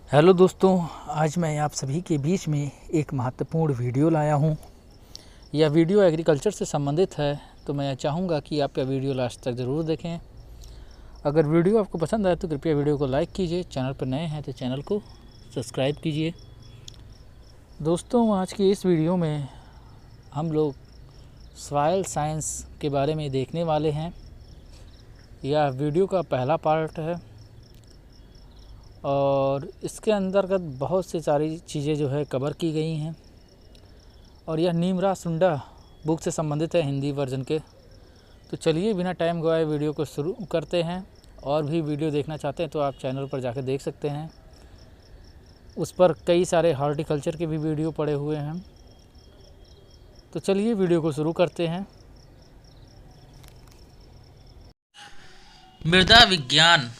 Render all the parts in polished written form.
Hello दोस्तों, आज मैं आप सभी के बीच में एक महत्वपूर्ण वीडियो लाया हूं। यह वीडियो एग्रीकल्चर से संबंधित है, तो मैं चाहूँगा कि आप यह वीडियो लास्ट तक ज़रूर देखें। अगर वीडियो आपको पसंद आए तो कृपया वीडियो को लाइक कीजिए, चैनल पर नए हैं तो चैनल को सब्सक्राइब कीजिए। दोस्तों, आज की इस वीडियो में हम लोग सॉइल साइंस के बारे में देखने वाले हैं। यह वीडियो का पहला पार्ट है और इसके अंतर्गत बहुत सी सारी चीज़ें जो है कवर की गई हैं और यह नीमरा सुंडा बुक से संबंधित है, हिंदी वर्जन के। तो चलिए बिना टाइम गवाए वीडियो को शुरू करते हैं। और भी वीडियो देखना चाहते हैं तो आप चैनल पर जाकर देख सकते हैं, उस पर कई सारे हॉर्टिकल्चर के भी वीडियो पड़े हुए हैं। तो चलिए वीडियो को शुरू करते हैं। मृदा विज्ञान।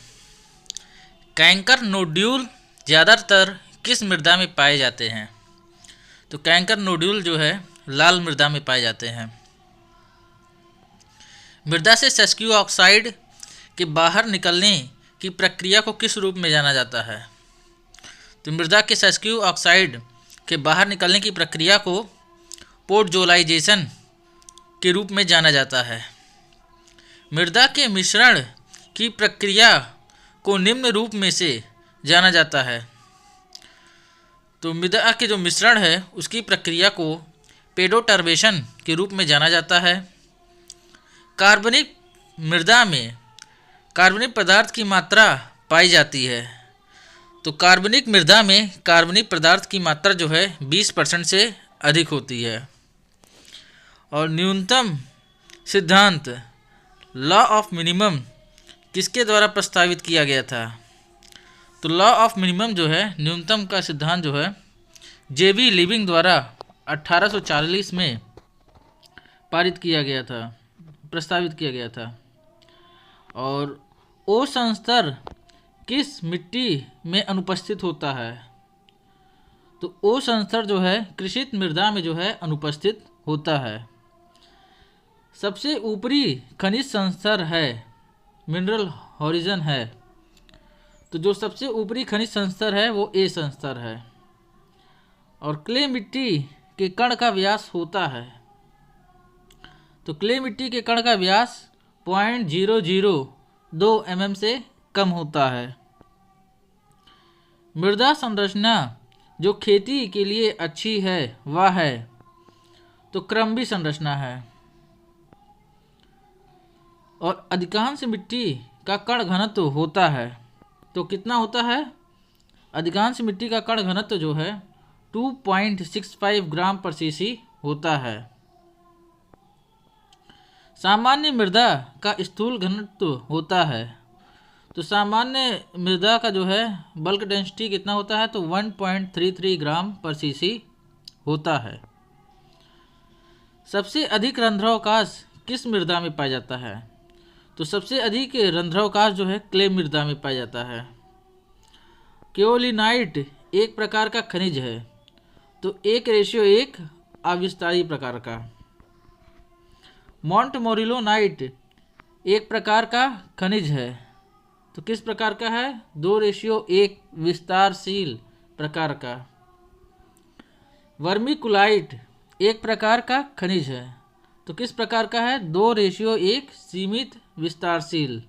कैंकर नोड्यूल ज़्यादातर किस मृदा में पाए जाते हैं? तो कैंकर नोड्यूल जो है लाल मृदा में पाए जाते हैं। मृदा से सस्क्यू ऑक्साइड के बाहर निकलने की प्रक्रिया को किस रूप में जाना जाता है? तो मृदा के सस्क्यू ऑक्साइड के बाहर निकलने की प्रक्रिया को पोडजोलाइजेशन के रूप में जाना जाता है। मृदा के मिश्रण की प्रक्रिया को निम्न रूप में से जाना जाता है। तो मृदा के जो मिश्रण है उसकी प्रक्रिया को पेडोटर्बेशन के रूप में जाना जाता है। कार्बनिक मृदा में कार्बनिक पदार्थ की मात्रा पाई जाती है। तो कार्बनिक मृदा में कार्बनिक पदार्थ की मात्रा जो है 20% से अधिक होती है। और न्यूनतम सिद्धांत लॉ ऑफ मिनिमम किसके द्वारा प्रस्तावित किया गया था? तो लॉ ऑफ मिनिमम जो है, न्यूनतम का सिद्धांत जो है, जेबी लिविंग द्वारा 1840 में पारित किया गया था, प्रस्तावित किया गया था। और ओ संस्तर किस मिट्टी में अनुपस्थित होता है? तो ओ संस्तर जो है कृषित मृदा में जो है अनुपस्थित होता है। सबसे ऊपरी खनिज संस्तर है मिनरल हॉरिजन है। तो जो सबसे ऊपरी खनिज संस्तर है वो ए संस्तर है। और क्ले मिट्टी के कण का व्यास होता है। तो क्ले मिट्टी के कण का व्यास 0.002 mm से कम होता है। मृदा संरचना जो खेती के लिए अच्छी है वह है, तो क्रम्बी संरचना है। और अधिकांश मिट्टी का कण घनत्व होता है, तो कितना होता है? अधिकांश मिट्टी का कण घनत्व जो है 2.65 ग्राम पर सीसी होता है। सामान्य मृदा का स्थूल घनत्व होता है। तो सामान्य मृदा का जो है बल्क डेंसिटी कितना होता है? तो 1.33 ग्राम पर सीसी होता है। सबसे अधिक रंध्रावकाश किस मृदा में पाया जाता है? तो सबसे अधिक रंध्रावकाश जो है क्ले मृदा में पाया जाता है। केओलिनाइट एक प्रकार का खनिज है, तो 1:1 अविस्तारी प्रकार का। मोंटमोरिलोनाइट एक प्रकार का खनिज है, तो किस प्रकार का है? 2:1 विस्तारशील प्रकार का। वर्मिकुलाइट एक प्रकार का खनिज है, तो किस प्रकार का है? 2:1 सीमित विस्तारशील।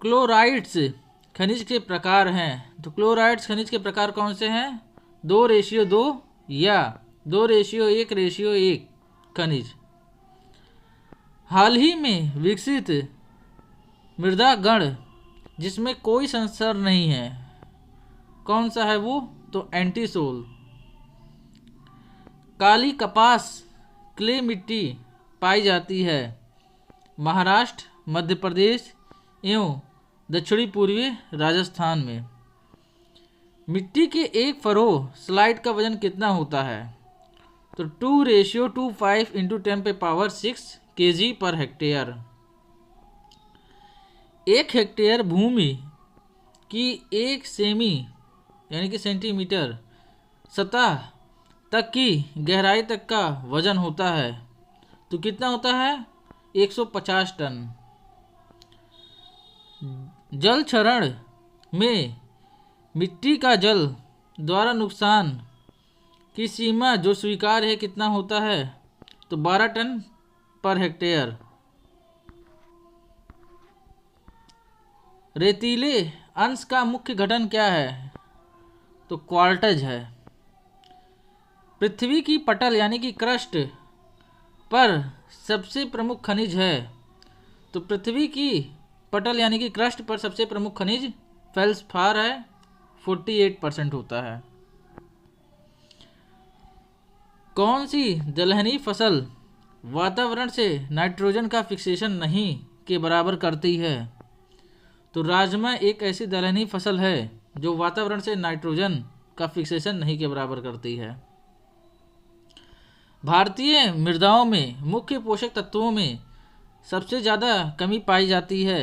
क्लोराइड्स खनिज के प्रकार हैं, तो क्लोराइड्स खनिज के प्रकार कौन से हैं? 2:2 या 2:1:1 खनिज। हाल ही में विकसित मृदा गण जिसमें कोई संसर्ग नहीं है, कौन सा है वो? तो एंटीसोल। काली कपास क्ले मिट्टी पाई जाती है महाराष्ट्र, मध्य प्रदेश एवं दक्षिणी पूर्वी राजस्थान में। मिट्टी के एक फरोह स्लाइड का वजन कितना होता है? तो 2:25 × 10⁻⁶ kg पर हेक्टेयर। 1 हेक्टेयर भूमि की 1 सेमी यानी कि सेंटीमीटर सतह तक की गहराई तक का वजन होता है, तो कितना होता है? 150 टन। जल क्षरण में मिट्टी का जल द्वारा नुकसान की सीमा जो स्वीकार्य है कितना होता है? तो 12 टन पर हेक्टेयर। रेतीले अंश का मुख्य गठन क्या है? तो क्वार्टज है। पृथ्वी की पटल यानी कि क्रस्ट पर सबसे प्रमुख खनिज है? तो पृथ्वी की पटल यानी कि क्रस्ट पर सबसे प्रमुख खनिज फेल्सफार है, 48% होता है। कौन सी दलहनी फसल वातावरण से नाइट्रोजन का फिक्सेशन नहीं के बराबर करती है? तो राजमा एक ऐसी दलहनी फसल है जो वातावरण से नाइट्रोजन का फिक्सेशन नहीं के बराबर करती है। भारतीय मृदाओं में मुख्य पोषक तत्वों में सबसे ज़्यादा कमी पाई जाती है?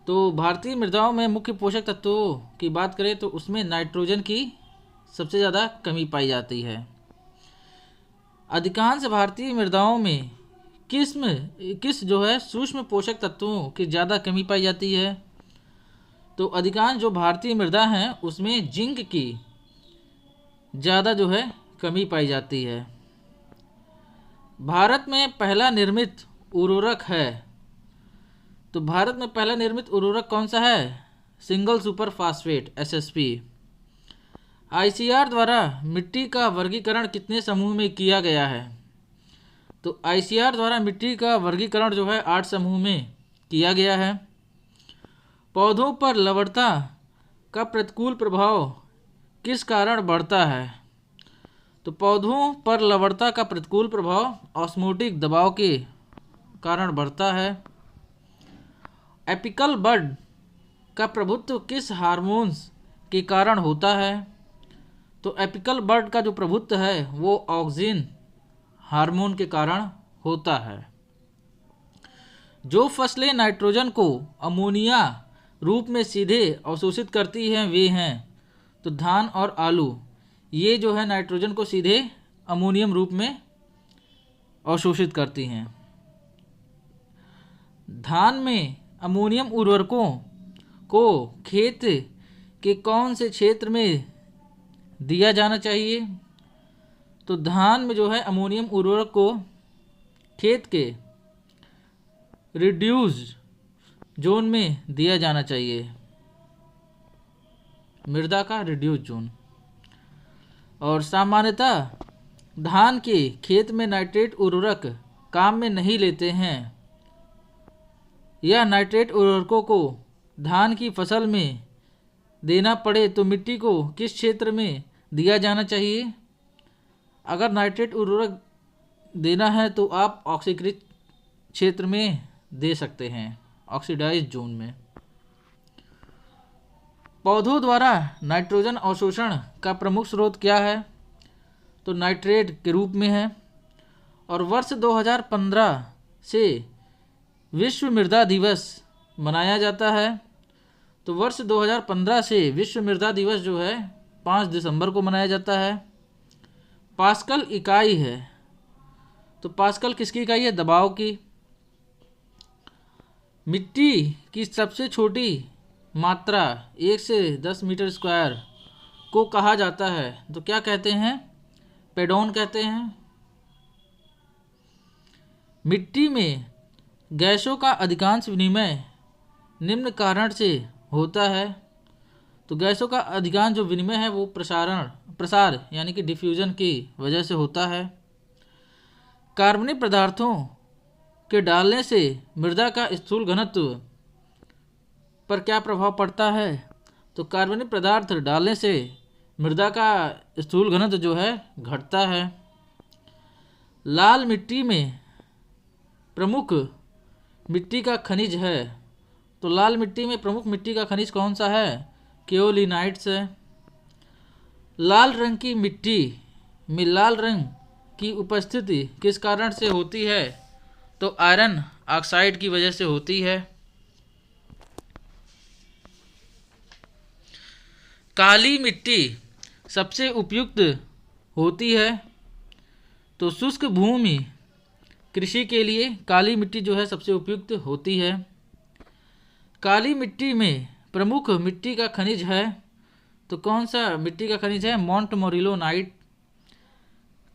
तो भारतीय मृदाओं में मुख्य पोषक तत्वों की बात करें तो उसमें नाइट्रोजन की सबसे ज़्यादा कमी पाई जाती है। अधिकांश भारतीय मृदाओं में किस जो है सूक्ष्म पोषक तत्वों की ज़्यादा कमी पाई जाती है? तो अधिकांश जो भारतीय मृदा हैं उसमें जिंक की ज़्यादा जो है कमी पाई जाती है। भारत में पहला निर्मित उर्वरक है? तो भारत में पहला निर्मित उर्वरक कौन सा है? Single super phosphate SSP। ICAR द्वारा मिट्टी का वर्गीकरण कितने समूह में किया गया है? तो ICAR द्वारा मिट्टी का वर्गीकरण जो है 8 समूह में किया गया है। पौधों पर लवणता का प्रतिकूल प्रभाव किस कारण बढ़ता है? तो पौधों पर लवणता का प्रतिकूल प्रभाव ऑस्मोटिक दबाव के कारण बढ़ता है। एपिकल बड का प्रभुत्व किस हार्मोन्स के कारण होता है? तो एपिकल बड का जो प्रभुत्व है वो ऑक्सिन हार्मोन के कारण होता है। जो फसलें नाइट्रोजन को अमोनिया रूप में सीधे अवशोषित करती हैं वे हैं? तो धान और आलू, ये जो है नाइट्रोजन को सीधे अमोनियम रूप में अवशोषित करती हैं। धान में अमोनियम उर्वरकों को खेत के कौन से क्षेत्र में दिया जाना चाहिए? तो धान में जो है अमोनियम उर्वरक को खेत के रिड्यूस्ड जोन में दिया जाना चाहिए, मृदा का रिड्यूस्ड जोन। और सामान्यतः धान के खेत में नाइट्रेट उर्वरक काम में नहीं लेते हैं या नाइट्रेट उर्वरकों को धान की फसल में देना पड़े तो मिट्टी को किस क्षेत्र में दिया जाना चाहिए? अगर नाइट्रेट उर्वरक देना है तो आप ऑक्सीकृत क्षेत्र में दे सकते हैं, ऑक्सीडाइज्ड जोन में। पौधों द्वारा नाइट्रोजन अवशोषण का प्रमुख स्रोत क्या है? तो नाइट्रेट के रूप में है। और वर्ष 2015 से विश्व मृदा दिवस मनाया जाता है। तो वर्ष 2015 से विश्व मृदा दिवस जो है 5 दिसंबर को मनाया जाता है। पास्कल इकाई है, तो पास्कल किसकी इकाई है? दबाव की। मिट्टी की सबसे छोटी मात्रा 1 से 10 मीटर स्क्वायर को कहा जाता है, तो क्या कहते हैं? पेडोन कहते हैं। मिट्टी में गैसों का अधिकांश विनिमय निम्न कारण से होता है। तो गैसों का अधिकांश जो विनिमय है वो प्रसार यानी कि डिफ्यूजन की वजह से होता है। कार्बनिक पदार्थों के डालने से मृदा का स्थूल घनत्व पर क्या प्रभाव पड़ता है? तो कार्बनिक पदार्थ डालने से मृदा का स्थूल घनत्व जो है घटता है। लाल मिट्टी में प्रमुख मिट्टी का खनिज है, तो लाल मिट्टी में प्रमुख मिट्टी का खनिज कौन सा है? केओलिनाइट्स है। लाल रंग की मिट्टी में लाल रंग की उपस्थिति किस कारण से होती है? तो आयरन ऑक्साइड की वजह से होती है। काली मिट्टी सबसे उपयुक्त होती है, तो शुष्क भूमि कृषि के लिए काली मिट्टी जो है सबसे उपयुक्त होती है। काली मिट्टी में प्रमुख मिट्टी का खनिज है, तो कौन सा मिट्टी का खनिज है? मोंटमोरिलोनाइट।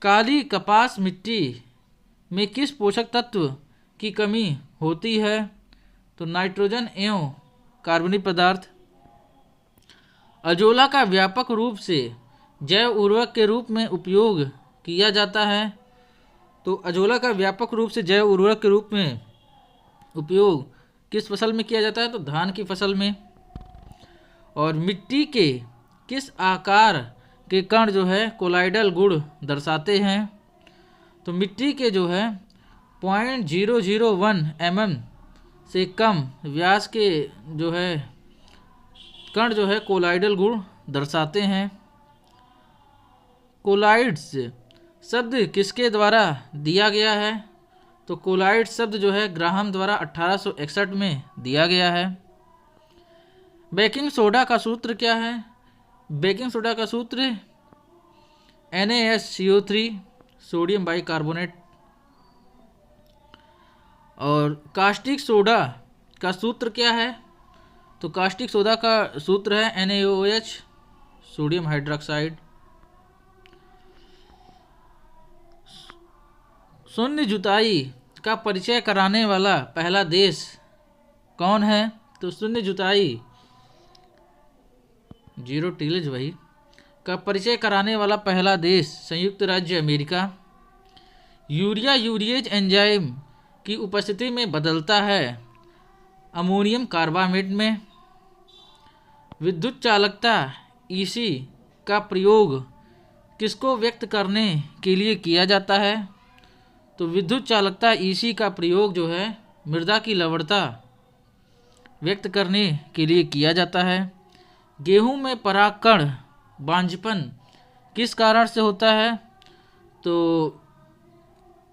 काली कपास मिट्टी में किस पोषक तत्व की कमी होती है? तो नाइट्रोजन एवं कार्बनिक पदार्थ। अजोला का व्यापक रूप से जैव उर्वरक के रूप में उपयोग किया जाता है। तो अजोला का व्यापक रूप से जैव उर्वरक के रूप में उपयोग किस फसल में किया जाता है? तो धान की फसल में। और मिट्टी के किस आकार के कण जो है कोलाइडल गुण दर्शाते हैं? तो मिट्टी के जो है 0.001 mm से कम व्यास के जो है कण जो है कोलाइडल गुण दर्शाते हैं। कोलाइड्स शब्द किसके द्वारा दिया गया है? तो कोलाइड शब्द जो है ग्राहम द्वारा 1861 में दिया गया है। बेकिंग सोडा का सूत्र क्या है? बेकिंग सोडा का सूत्र NaSCO3 सोडियम बाइकार्बोनेट। और कास्टिक सोडा का सूत्र क्या है? तो कास्टिक सोडा का सूत्र है NaOH सोडियम हाइड्रोक्साइड। शून्य जुताई का परिचय कराने वाला पहला देश कौन है? तो शून्य जुताई जीरो टिलेज वही का परिचय कराने वाला पहला देश संयुक्त राज्य अमेरिका। यूरिया यूरिएज एंजाइम की उपस्थिति में बदलता है अमोनियम कार्बामेट में। विद्युत चालकता EC का प्रयोग किसको व्यक्त करने के लिए किया जाता है? तो विद्युत चालकता EC का प्रयोग जो है मृदा की लवणता व्यक्त करने के लिए किया जाता है। गेहूं में परागकण बांझपन किस कारण से होता है? तो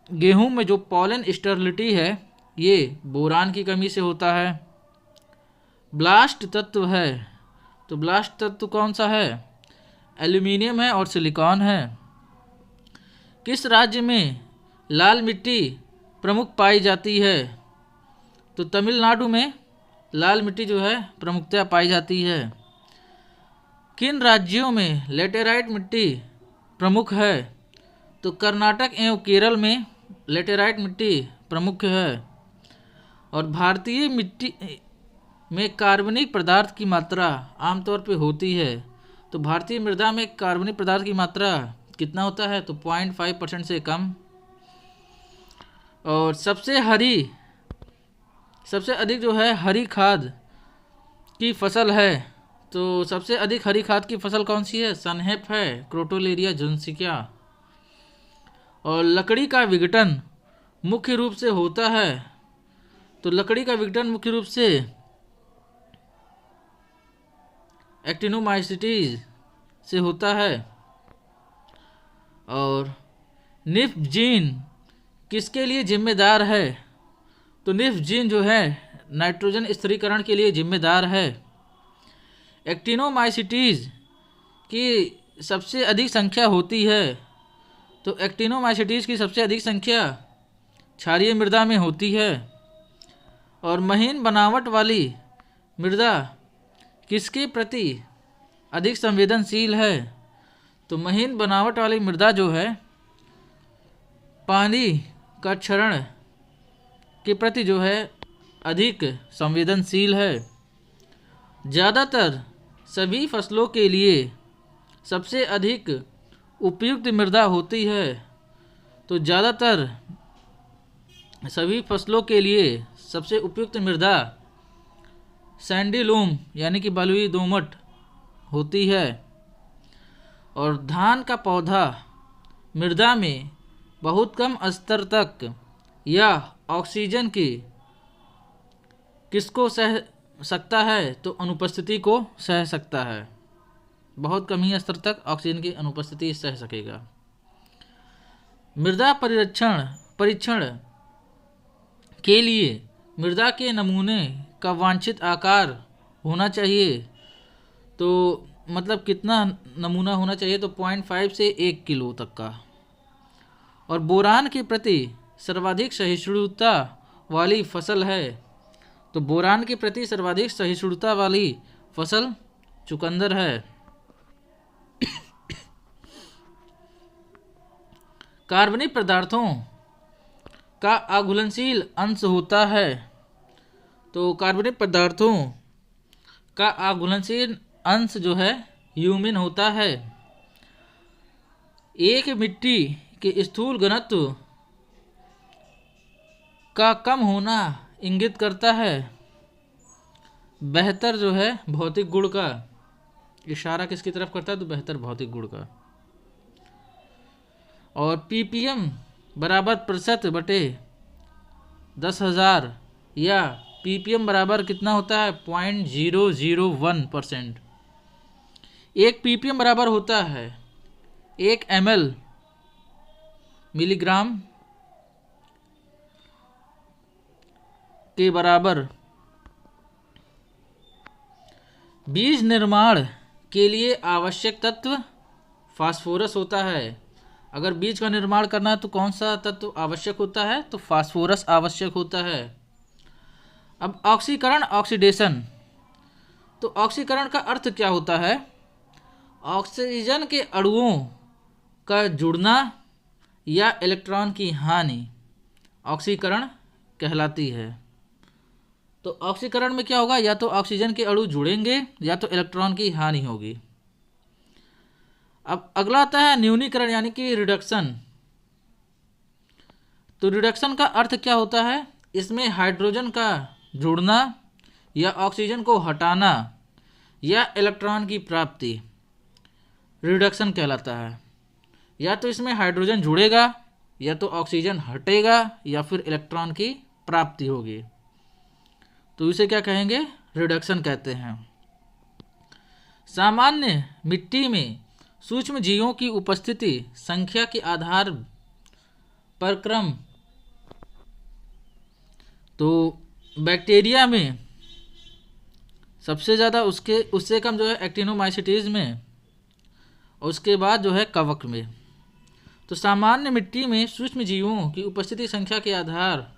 गेहूं में जो पॉलन स्टेरिलिटी है ये बोरान की कमी से होता है। ब्लास्ट तत्व है, तो ब्लास्ट तत्व कौन सा है? एल्यूमिनियम है और सिलिकॉन है। किस राज्य में लाल मिट्टी प्रमुख पाई जाती है? तो तमिलनाडु में लाल मिट्टी जो है प्रमुखतया पाई जाती है। किन राज्यों में लेटेराइट मिट्टी प्रमुख है? तो कर्नाटक एवं केरल में लेटेराइट मिट्टी प्रमुख है। और भारतीय मिट्टी में कार्बनिक पदार्थ की मात्रा आमतौर पे होती है। तो भारतीय मृदा में कार्बनिक पदार्थ की मात्रा कितना होता है? तो 0.5% से कम। और सबसे अधिक जो है हरी खाद की फसल है, तो सबसे अधिक हरी खाद की फसल कौन सी है? सनहेप है, क्रोटोलेरिया जोन्सिया। और लकड़ी का विघटन मुख्य रूप से होता है, तो लकड़ी का विघटन मुख्य रूप से एक्टिनोमाइसीटीज से होता है। और निफ जीन किसके लिए जिम्मेदार है? तो निफ जीन जो है नाइट्रोजन स्थिरीकरण के लिए जिम्मेदार है। एक्टिनोमाइसीटीज की सबसे अधिक संख्या होती है, तो एक्टिनोमाइसीटीज की सबसे अधिक संख्या क्षारीय मृदा में होती है। और महीन बनावट वाली मृदा किसके प्रति अधिक संवेदनशील है? तो महीन बनावट वाली मृदा जो है पानी का क्षरण के प्रति जो है अधिक संवेदनशील है। ज़्यादातर सभी फसलों के लिए सबसे अधिक उपयुक्त मृदा होती है, तो ज़्यादातर सभी फसलों के लिए सबसे उपयुक्त मृदा सैंडी लूम यानी कि बलुई दोमट होती है। और धान का पौधा मृदा में बहुत कम स्तर तक या ऑक्सीजन की किसको सह सकता है? तो अनुपस्थिति को सह सकता है। बहुत कम ही स्तर तक ऑक्सीजन की अनुपस्थिति सह सकेगा। मृदा परीक्षण के लिए मृदा के नमूने का वांछित आकार होना चाहिए, तो मतलब कितना नमूना होना चाहिए? तो 0.5 से 1 किलो तक का। और बोरान के प्रति सर्वाधिक सहिष्णुता वाली फसल है, तो बोरान के प्रति सर्वाधिक सहिष्णुता वाली फसल चुकंदर है। कार्बनिक पदार्थों का अघुलनशील अंश होता है। तो कार्बनिक पदार्थों का अघुलनशील अंश जो है ह्यूमिन होता है। एक मिट्टी के स्थूल घनत्व का कम होना इंगित करता है बेहतर जो है भौतिक गुण का। इशारा किसकी तरफ करता है? तो बेहतर भौतिक गुण का। और ppm बराबर प्रतिशत बटे 10,000 या ppm बराबर कितना होता है? 0.001%। एक ppm बराबर होता है 1 ml मिलीग्राम के बराबर। बीज निर्माण के लिए आवश्यक तत्व फास्फोरस होता है। अगर बीज का निर्माण करना है तो कौन सा तत्व आवश्यक होता है? तो फास्फोरस आवश्यक होता है। अब ऑक्सीकरण, ऑक्सीडेशन। तो ऑक्सीकरण का अर्थ क्या होता है? ऑक्सीजन के अणुओं का जुड़ना या इलेक्ट्रॉन की हानि ऑक्सीकरण कहलाती है। तो ऑक्सीकरण में क्या होगा? या तो ऑक्सीजन के अणु जुड़ेंगे या तो इलेक्ट्रॉन की हानि होगी। अब अगला आता है न्यूनीकरण यानी कि रिडक्शन। तो रिडक्शन का अर्थ क्या होता है? इसमें हाइड्रोजन का जुड़ना या ऑक्सीजन को हटाना या इलेक्ट्रॉन की प्राप्ति रिडक्शन कहलाता है। या तो इसमें हाइड्रोजन जुड़ेगा या तो ऑक्सीजन हटेगा या फिर इलेक्ट्रॉन की प्राप्ति होगी। तो इसे क्या कहेंगे? रिडक्शन कहते हैं। सामान्य मिट्टी में सूक्ष्म जीवों की उपस्थिति संख्या के आधार पर क्रम। तो बैक्टीरिया में सबसे ज़्यादा, उससे कम जो है एक्टिनोमाइसीटीज में, और उसके बाद जो है कवक में। तो सामान्य मिट्टी में सूक्ष्म जीवों की उपस्थिति संख्या के आधार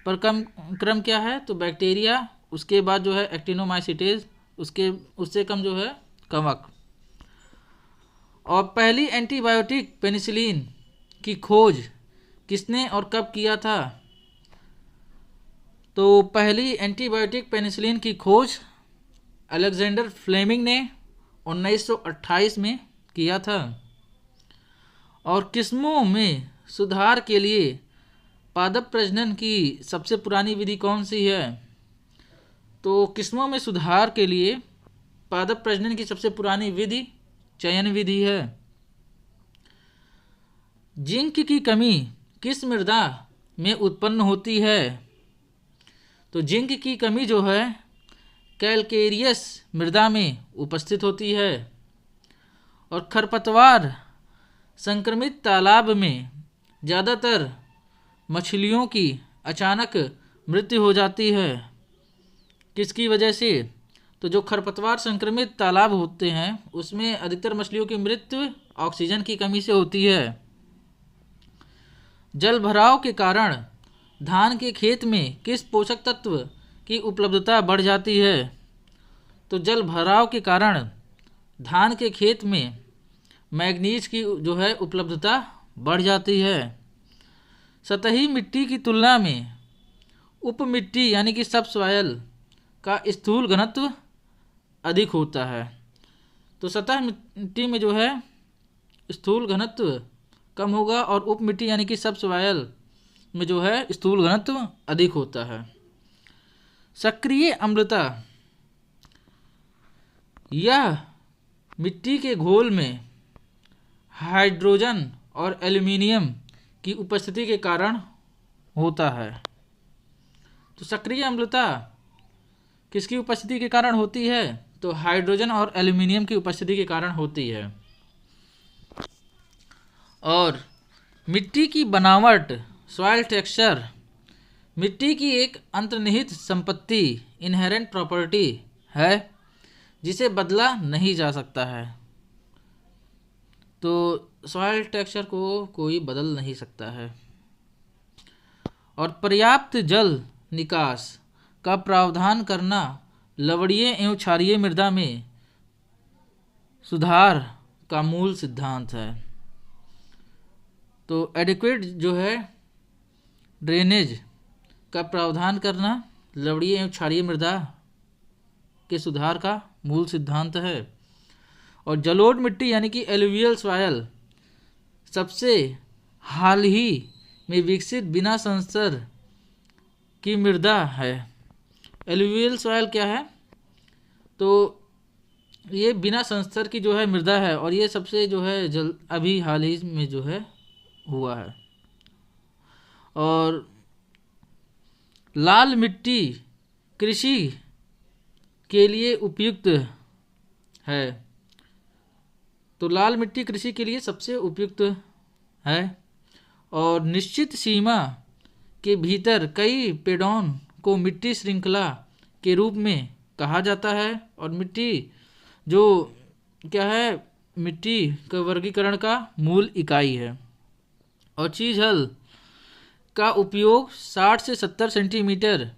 पर क्रम क्या है? तो बैक्टीरिया, उसके बाद जो है एक्टिनोमाइसीटीज, उससे कम जो है कवक। और पहली एंटीबायोटिक पेनिसिलिन की खोज किसने और कब किया था? तो पहली एंटीबायोटिक पेनिसिलिन की खोज अलेक्जेंडर फ्लेमिंग ने 1928 में किया था। और किस्मों में सुधार के लिए पादप प्रजनन की सबसे पुरानी विधि कौन सी है? तो किस्मों में सुधार के लिए पादप प्रजनन की सबसे पुरानी विधि चयन विधि है। जिंक की कमी किस मृदा में उत्पन्न होती है? तो जिंक की कमी जो है कैलकेरियस मृदा में उपस्थित होती है। और खरपतवार संक्रमित तालाब में ज़्यादातर मछलियों की अचानक मृत्यु हो जाती है। किसकी वजह से? तो जो खरपतवार संक्रमित तालाब होते हैं उसमें अधिकतर मछलियों की मृत्यु ऑक्सीजन की कमी से होती है। जल भराव के कारण धान के खेत में किस पोषक तत्व की उपलब्धता बढ़ जाती है? तो जल भराव के कारण धान के खेत में मैग्नीज की जो है उपलब्धता बढ़ जाती है। सतही मिट्टी की तुलना में उप मिट्टी यानी कि सब सॉयल का स्थूल घनत्व अधिक होता है। तो सतह मिट्टी में जो है स्थूल घनत्व कम होगा और उप मिट्टी यानी कि सब सॉयल में जो है स्थूल घनत्व अधिक होता है। सक्रिय अम्लता, यह मिट्टी के घोल में हाइड्रोजन और एल्युमिनियम की उपस्थिति के कारण होता है। तो सक्रिय अम्लता किसकी उपस्थिति के कारण होती है? तो हाइड्रोजन और एल्युमिनियम की उपस्थिति के कारण होती है। और मिट्टी की बनावट, सॉइल टेक्सचर, मिट्टी की एक अंतर्निहित संपत्ति, इनहेरेंट प्रॉपर्टी है जिसे बदला नहीं जा सकता है। तो सॉइल टेक्सचर को कोई बदल नहीं सकता है। और पर्याप्त जल निकास का प्रावधान करना लवणीय एवं क्षारीय मृदा में सुधार का मूल सिद्धांत है। तो एडिक्वेट जो है ड्रेनेज का प्रावधान करना लवणीय एवं क्षारीय मृदा के सुधार का मूल सिद्धांत है। और जलोढ़ मिट्टी यानी कि एलुवियल सॉयल सबसे हाल ही में विकसित बिना संस्तर की मृदा है। एलुवियल सॉयल क्या है? तो ये बिना संस्तर की जो है मृदा है और ये सबसे जो है अभी हाल ही में जो है हुआ है। और लाल मिट्टी कृषि के लिए उपयुक्त है। तो लाल मिट्टी कृषि के लिए सबसे उपयुक्त है और निश्चित सीमा के भीतर कई पेड़ों को मिट्टी श्रृंखला के रूप में कहा जाता है। और मिट्टी जो क्या है, मिट्टी का वर्गीकरण का मूल इकाई है। और चीज हल का उपयोग 60 से 70 सेंटीमीटर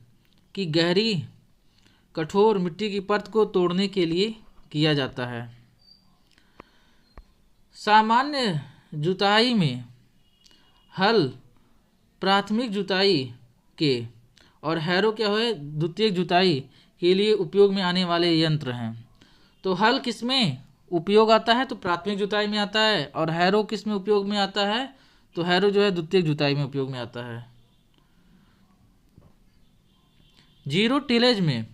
की गहरी कठोर मिट्टी की परत को तोड़ने के लिए किया जाता है। सामान्य जुताई में हल प्राथमिक जुताई के और हैरो क्या है द्वितीयक जुताई के लिए उपयोग में आने वाले यंत्र हैं। तो हल किस में उपयोग आता है? तो प्राथमिक जुताई में आता है। और हैरो किस में उपयोग में आता है? तो हैरो जो है द्वितीयक जुताई में उपयोग में आता है। जीरो टिलेज में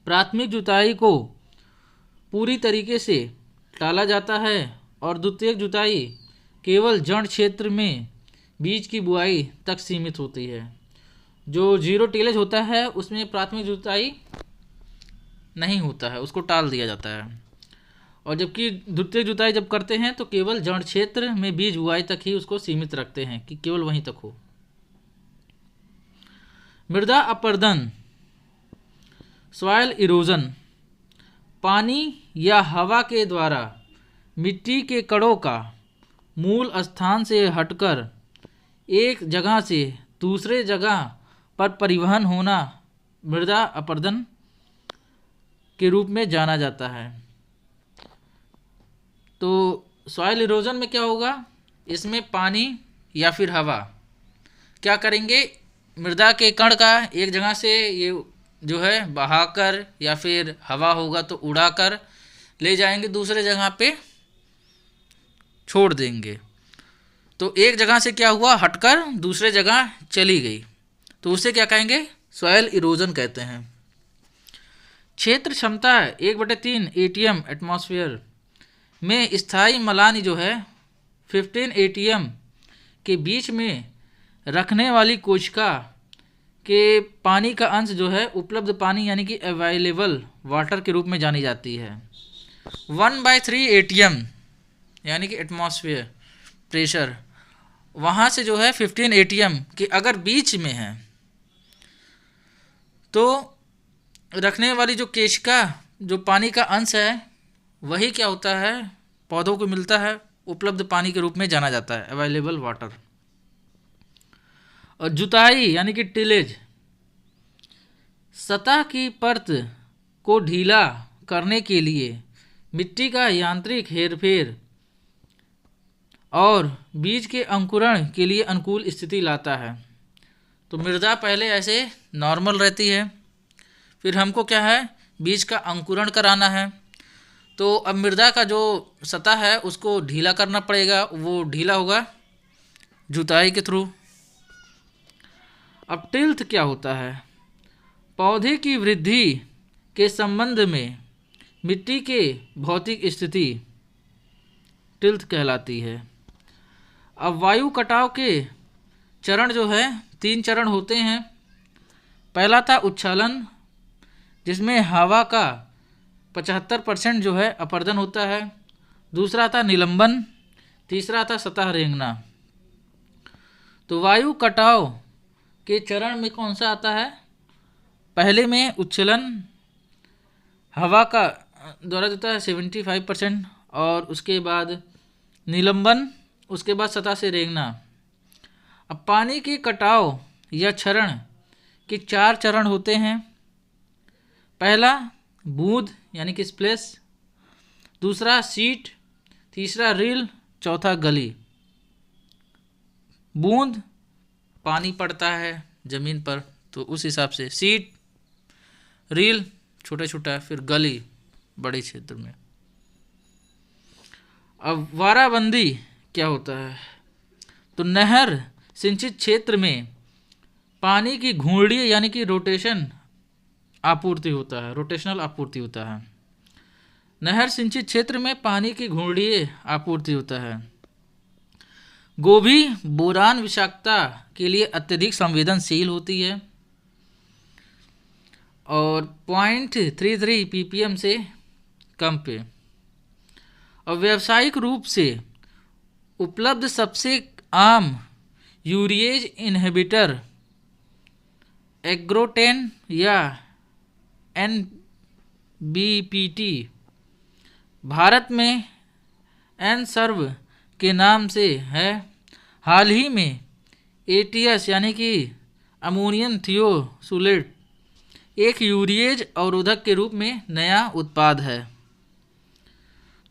प्राथमिक जुताई को पूरी तरीके से टाला जाता है और द्वितीयक जुताई केवल जड़ क्षेत्र में बीज की बुआई तक सीमित होती है। जो जीरो टिलेज होता है उसमें प्राथमिक जुताई नहीं होता है, उसको टाल दिया जाता है। और जबकि द्वितीयक जुताई जब करते हैं तो केवल जड़ क्षेत्र में बीज बुआई तक ही उसको सीमित रखते हैं कि केवल वहीं तक हो। मृदा अपर्दन सॉइल इरोजन पानी या हवा के द्वारा मिट्टी के कणों का मूल स्थान से हटकर एक जगह से दूसरे जगह पर परिवहन होना मृदा अपर्दन के रूप में जाना जाता है। तो सॉइल इरोजन में क्या होगा? इसमें पानी या फिर हवा क्या करेंगे, मृदा के कण का एक जगह से ये जो है बहाकर या फिर हवा होगा तो उड़ाकर ले जाएंगे, दूसरे जगह पे छोड़ देंगे। तो एक जगह से क्या हुआ, हटकर दूसरे जगह चली गई, तो उसे क्या कहेंगे? सॉइल इरोजन कहते हैं। क्षेत्र क्षमता 1/3 ATM एटमॉस्फेयर में स्थायी मलानी जो है 15 ATM के बीच में रखने वाली कोशिका के पानी का अंश जो है उपलब्ध पानी यानी कि अवेलेबल वाटर के रूप में जानी जाती है। 1/3 ATM यानी कि एटमॉस्फेयर प्रेशर, वहाँ से जो है 15 ATM के अगर बीच में है तो रखने वाली जो केशिका जो पानी का अंश है वही क्या होता है, पौधों को मिलता है उपलब्ध पानी के रूप में जाना जाता है, अवेलेबल वाटर। और जुताई यानी कि टिलेज सतह की परत को ढीला करने के लिए मिट्टी का यांत्रिक हेरफेर और बीज के अंकुरण के लिए अनुकूल स्थिति लाता है। तो मृदा पहले ऐसे नॉर्मल रहती है, फिर हमको क्या है बीज का अंकुरण कराना है। तो अब मृदा का जो सतह है उसको ढीला करना पड़ेगा, वो ढीला होगा जुताई के थ्रू। अब टिल्थ क्या होता है? पौधे की वृद्धि के संबंध में मिट्टी के भौतिक स्थिति टिल्थ कहलाती है। अब वायु कटाव के चरण जो है 3 चरण होते हैं। पहला था उच्छालन जिसमें हवा का 75% जो है अपर्दन होता है। दूसरा था निलंबन, तीसरा था सतह रेंगना। तो वायु कटाव के चरण में कौन सा आता है? पहले में उच्छलन हवा का द्वारा देता है 75% और उसके बाद निलंबन, उसके बाद सतह से रेंगना। अब पानी के कटाव या क्षरण के 4 चरण होते हैं। पहला बूंद यानी कि स्प्लेश, दूसरा सीट, तीसरा रील, चौथा गली। बूंद पानी पड़ता है ज़मीन पर, तो उस हिसाब से सीट, रील छोटा छोटा, फिर गली बड़े क्षेत्र में। अब वाराबंदी क्या होता है? तो नहर सिंचित क्षेत्र में पानी की घूर्णी यानी कि रोटेशन आपूर्ति होता है, रोटेशनल आपूर्ति होता है। नहर सिंचित क्षेत्र में पानी की घूर्णी आपूर्ति होता है। गोभी बोरान विषाक्तता के लिए अत्यधिक संवेदनशील होती है और 0.33 ppm से कम पे। और व्यावसायिक रूप से उपलब्ध सबसे आम यूरिएज इनहिबिटर एग्रोटेन या NBPT भारत में एनसर्व के नाम से है। हाल ही में ATS यानी कि अमोनियम थियोसुलेट एक यूरिएज अवरोधक के रूप में नया उत्पाद है।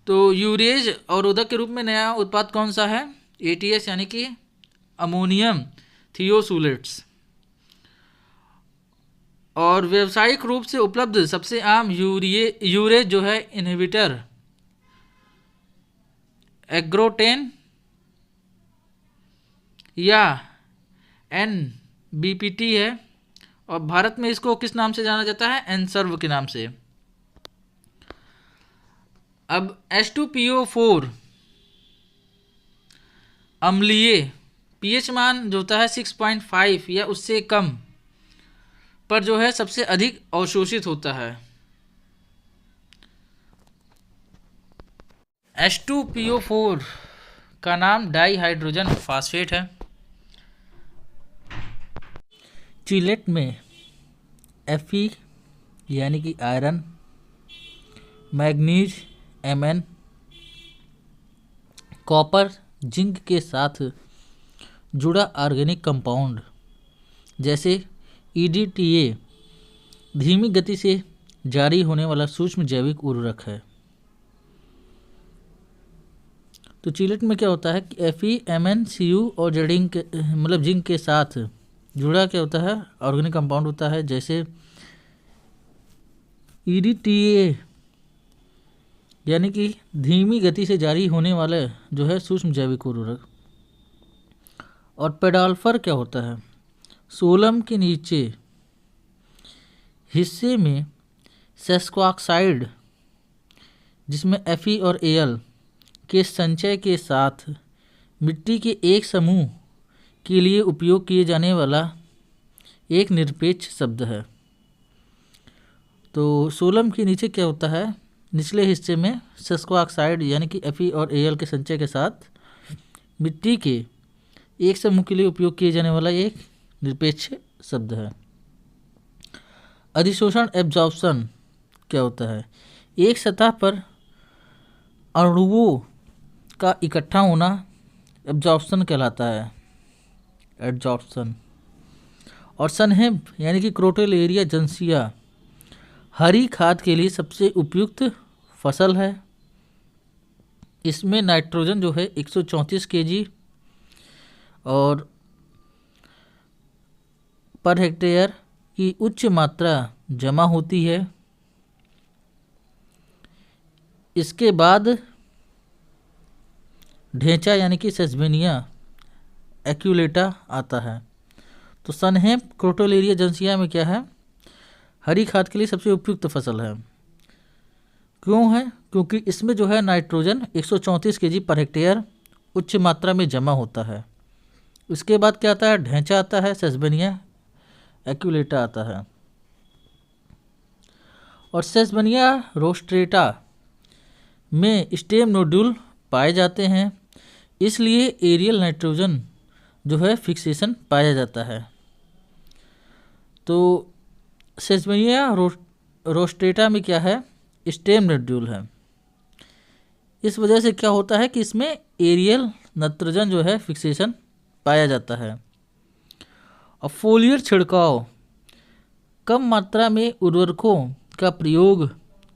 तो यूरिएज अवरोधक के रूप में नया उत्पाद कौन सा है? ATS यानी कि अमोनियम थियोसुलेट्स। और व्यावसायिक रूप से उपलब्ध सबसे आम यूरेज जो है इनहिबिटर एग्रोटेन या NBPT है और भारत में इसको किस नाम से जाना जाता है? एनसर्व के नाम से। अब H2PO4 अम्लीय pH मान जो होता है 6.5 या उससे कम पर जो है सबसे अधिक अवशोषित होता है। H2PO4 का नाम डाईहाइड्रोजन फास्फेट है। चिलेट में Fe यानी कि iron, manganese Mn, copper zinc के साथ जुड़ा ऑर्गेनिक कंपाउंड जैसे EDTA धीमी गति से जारी होने वाला सूक्ष्म जैविक उर्वरक है। तो चिलेट में क्या होता है कि FeMnCu और जिंक मतलब जिंक के साथ जुड़ा क्या होता है? ऑर्गेनिक कंपाउंड होता है जैसे EDTA यानी कि धीमी गति से जारी होने वाले जो है सूक्ष्म जैविक उर्वरक। और पेडाल्फर क्या होता है? सोलम के नीचे हिस्से में सेस्क्वाक्साइड जिसमें Fe और Al के संचय के साथ मिट्टी के एक समूह के लिए उपयोग किए जाने वाला एक निरपेक्ष शब्द है। तो सोलम के नीचे क्या होता है? निचले हिस्से में सेस्क्वाक्साइड यानी कि Fe और Al के संचय के साथ मिट्टी के एक समूह के लिए उपयोग किए जाने वाला एक निरपेक्ष शब्द है। अधिशोषण एब्जॉर्प्शन क्या होता है? एक सतह पर अणुओं का इकट्ठा होना एब्जॉर्प्शन कहलाता है, एब्जॉर्प्शन। और सनहेब यानी कि क्रोटेलेरिया जंसिया हरी खाद के लिए सबसे उपयुक्त फसल है। इसमें नाइट्रोजन जो है 134 kg और पर हेक्टेयर की उच्च मात्रा जमा होती है। इसके बाद ढेंचा यानी कि सेस्बेनिया एक्यूलेटा आता है। तो सनहेब क्रोटेलेरिया जंसिया में क्या है? हरी खाद के लिए सबसे उपयुक्त फसल है। क्यों है? क्योंकि इसमें जो है नाइट्रोजन 134 kg पर हेक्टेयर उच्च मात्रा में जमा होता है। उसके बाद क्या आता है? ढेंचा आता है, सेस्बेनिया एक्यूलेटा आता है। और सेस्बेनिया रोस्ट्रेटा में स्टेम नोड्यूल पाए जाते हैं, इसलिए एरियल नाइट्रोजन जो है फिक्सेशन पाया जाता है। तो सेस्बेनिया रोस्ट्रेटा में क्या है? स्टेम नोड्यूल है। इस वजह से क्या होता है कि इसमें एरियल नाइट्रोजन जो है फिक्सेशन पाया जाता है। और फोलियर छिड़काव कम मात्रा में उर्वरकों का प्रयोग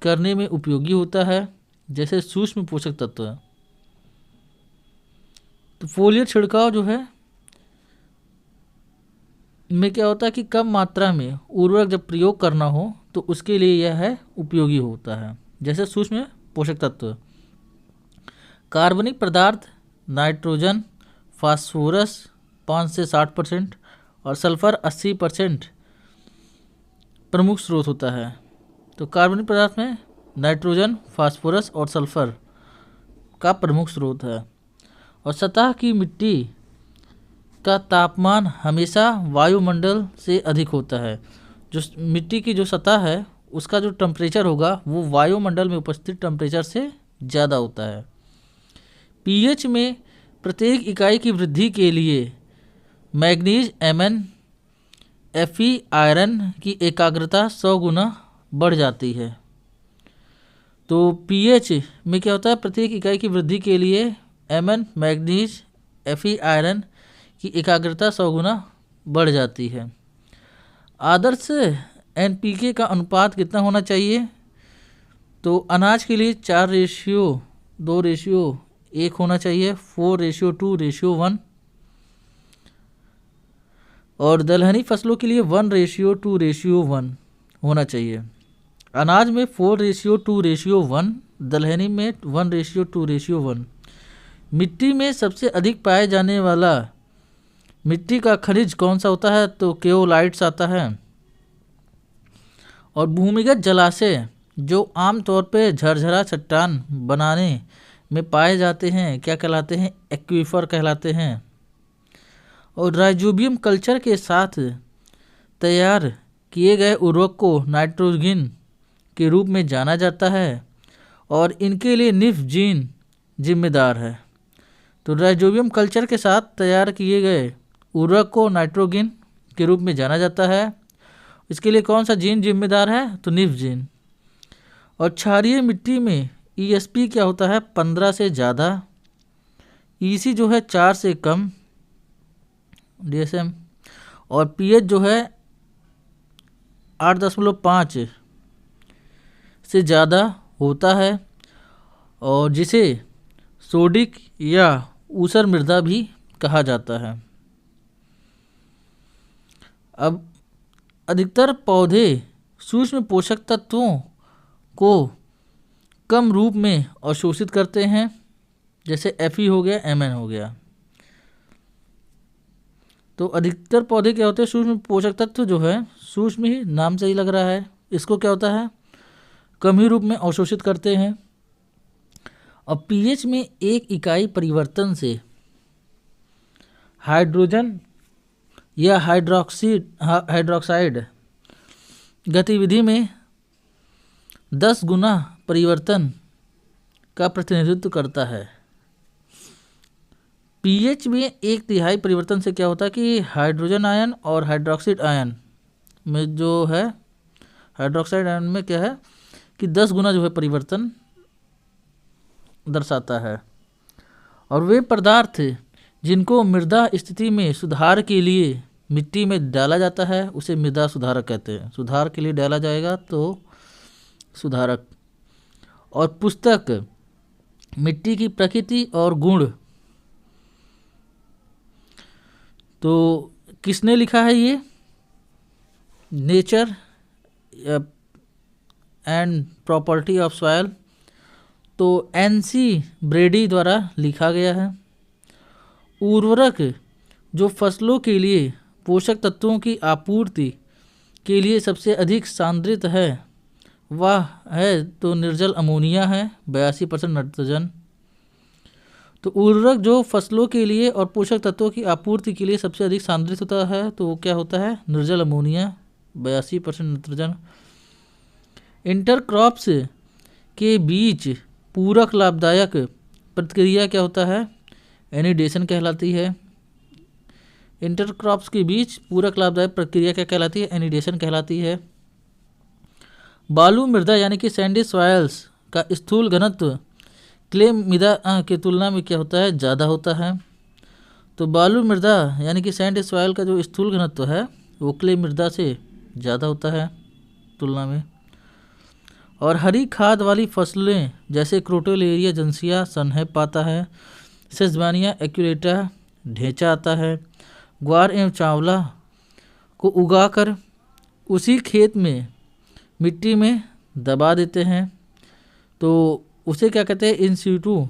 करने में उपयोगी होता है, जैसे सूक्ष्म पोषक तत्व। तो फोलियर छिड़काव जो है में क्या होता है कि कम मात्रा में उर्वरक जब प्रयोग करना हो तो उसके लिए यह है उपयोगी होता है। जैसे सूक्ष्म पोषक तत्व, कार्बनिक पदार्थ, नाइट्रोजन, फास्फोरस 5 से 60% और सल्फर 80% प्रमुख स्रोत होता है। तो कार्बनिक पदार्थ में नाइट्रोजन, फास्फोरस और सल्फर का प्रमुख स्रोत है। और सतह की मिट्टी का तापमान हमेशा वायुमंडल से अधिक होता है। जो मिट्टी की जो सतह है उसका जो टेम्परेचर होगा वो वायुमंडल में उपस्थित टेम्परेचर से ज़्यादा होता है। पीएच में प्रत्येक इकाई की वृद्धि के लिए मैग्नीज Mn Fe आयरन की एकाग्रता 100 गुना बढ़ जाती है। तो पीएच में क्या होता है, प्रत्येक इकाई की वृद्धि के लिए Mn मैग्नीज Fe आयरन की एकाग्रता 100 गुना बढ़ जाती है। आदर्श NPK का अनुपात कितना होना चाहिए? तो अनाज के लिए 4:2:1 होना चाहिए, 4:2:1। और दलहनी फसलों के लिए 1:2:1 होना चाहिए। अनाज में 4:2:1, दलहनी में 1:2:1। मिट्टी में सबसे अधिक पाए जाने वाला मिट्टी का खनिज कौन सा होता है? तो केओलाइट्स आता है। और भूमिगत जलाशय जो आमतौर पे झरझरा चट्टान बनाने में पाए जाते हैं क्या कहलाते हैं? एक्वीफर कहलाते हैं। और राइजोबियम कल्चर के साथ तैयार किए गए उर्वरक को नाइट्रोजन के रूप में जाना जाता है और इनके लिए निफ जीन जिम्मेदार है। तो राइजोबियम कल्चर के साथ तैयार किए गए उर्वरक को नाइट्रोजन के रूप में जाना जाता है। इसके लिए कौन सा जीन जिम्मेदार है? तो निफ जीन। और क्षारीय मिट्टी में ESP क्या होता है? 15 से ज़्यादा, EC जो है 4 से कम DSM, और pH जो है 8.5 से ज़्यादा होता है, और जिसे सोडिक या ऊसर मृदा भी कहा जाता है। अब अधिकतर पौधे सूक्ष्म पोषक तत्वों को कम रूप में अवशोषित करते हैं, जैसे Fe हो गया, Mn हो गया। तो अधिकतर पौधे क्या होते हैं? सूक्ष्म पोषक तत्व जो है, सूक्ष्म ही नाम से ही लग रहा है, इसको क्या होता है, कम ही रूप में अवशोषित करते हैं। और पीएच में एक इकाई परिवर्तन से हाइड्रोजन या हाइड्रोक्साइड गतिविधि में 10 गुना परिवर्तन का प्रतिनिधित्व करता है। पीएच में 1/3 परिवर्तन से क्या होता है कि हाइड्रोजन आयन और हाइड्रोक्साइड आयन में जो है, हाइड्रोक्साइड आयन में क्या है कि 10 गुना जो है परिवर्तन दर्शाता है। और वे पदार्थ जिनको मृदा स्थिति में सुधार के लिए मिट्टी में डाला जाता है उसे मृदा सुधारक कहते हैं। सुधार के लिए डाला जाएगा तो सुधारक। और पुस्तक मिट्टी की प्रकृति और गुण, तो किसने लिखा है ये? Nature and property of soil, तो NC ब्रेडी द्वारा लिखा गया है। उर्वरक जो फसलों के लिए पोषक तत्वों की आपूर्ति के लिए सबसे अधिक सांद्रित है वह है तो निर्जल अमोनिया है, 82% नाइट्रोजन। तो उर्वरक जो फसलों के लिए और पोषक तत्वों की आपूर्ति के लिए सबसे अधिक सांद्रित होता है तो वो क्या होता है? निर्जल अमोनिया, 82% नाइट्रोजन। इंटरक्रॉप्स के बीच पूरक लाभदायक प्रतिक्रिया क्या होता है? एनिडेशन कहलाती है। इंटरक्रॉप्स के बीच पूरक लाभदायक प्रक्रिया क्या कहलाती है? एनिडेशन कहलाती है। बालू मृदा यानी कि सैंडी सॉयल्स का स्थूल घनत्व क्ले मृदा की तुलना में क्या होता है? ज़्यादा होता है। तो बालू मृदा यानी कि सैंड सॉयल का जो स्थूल घनत्व है वो क्ले मृदा से ज़्यादा होता है तुलना में। और हरी खाद वाली फसलें जैसे क्रोटोलेरिया जंसिया सनहैप आता है, सेजवानिया एक्यूलेटा ढेंचा आता है, ग्वार एवं चावला को उगाकर उसी खेत में मिट्टी में दबा देते हैं, तो उसे क्या कहते हैं, in situ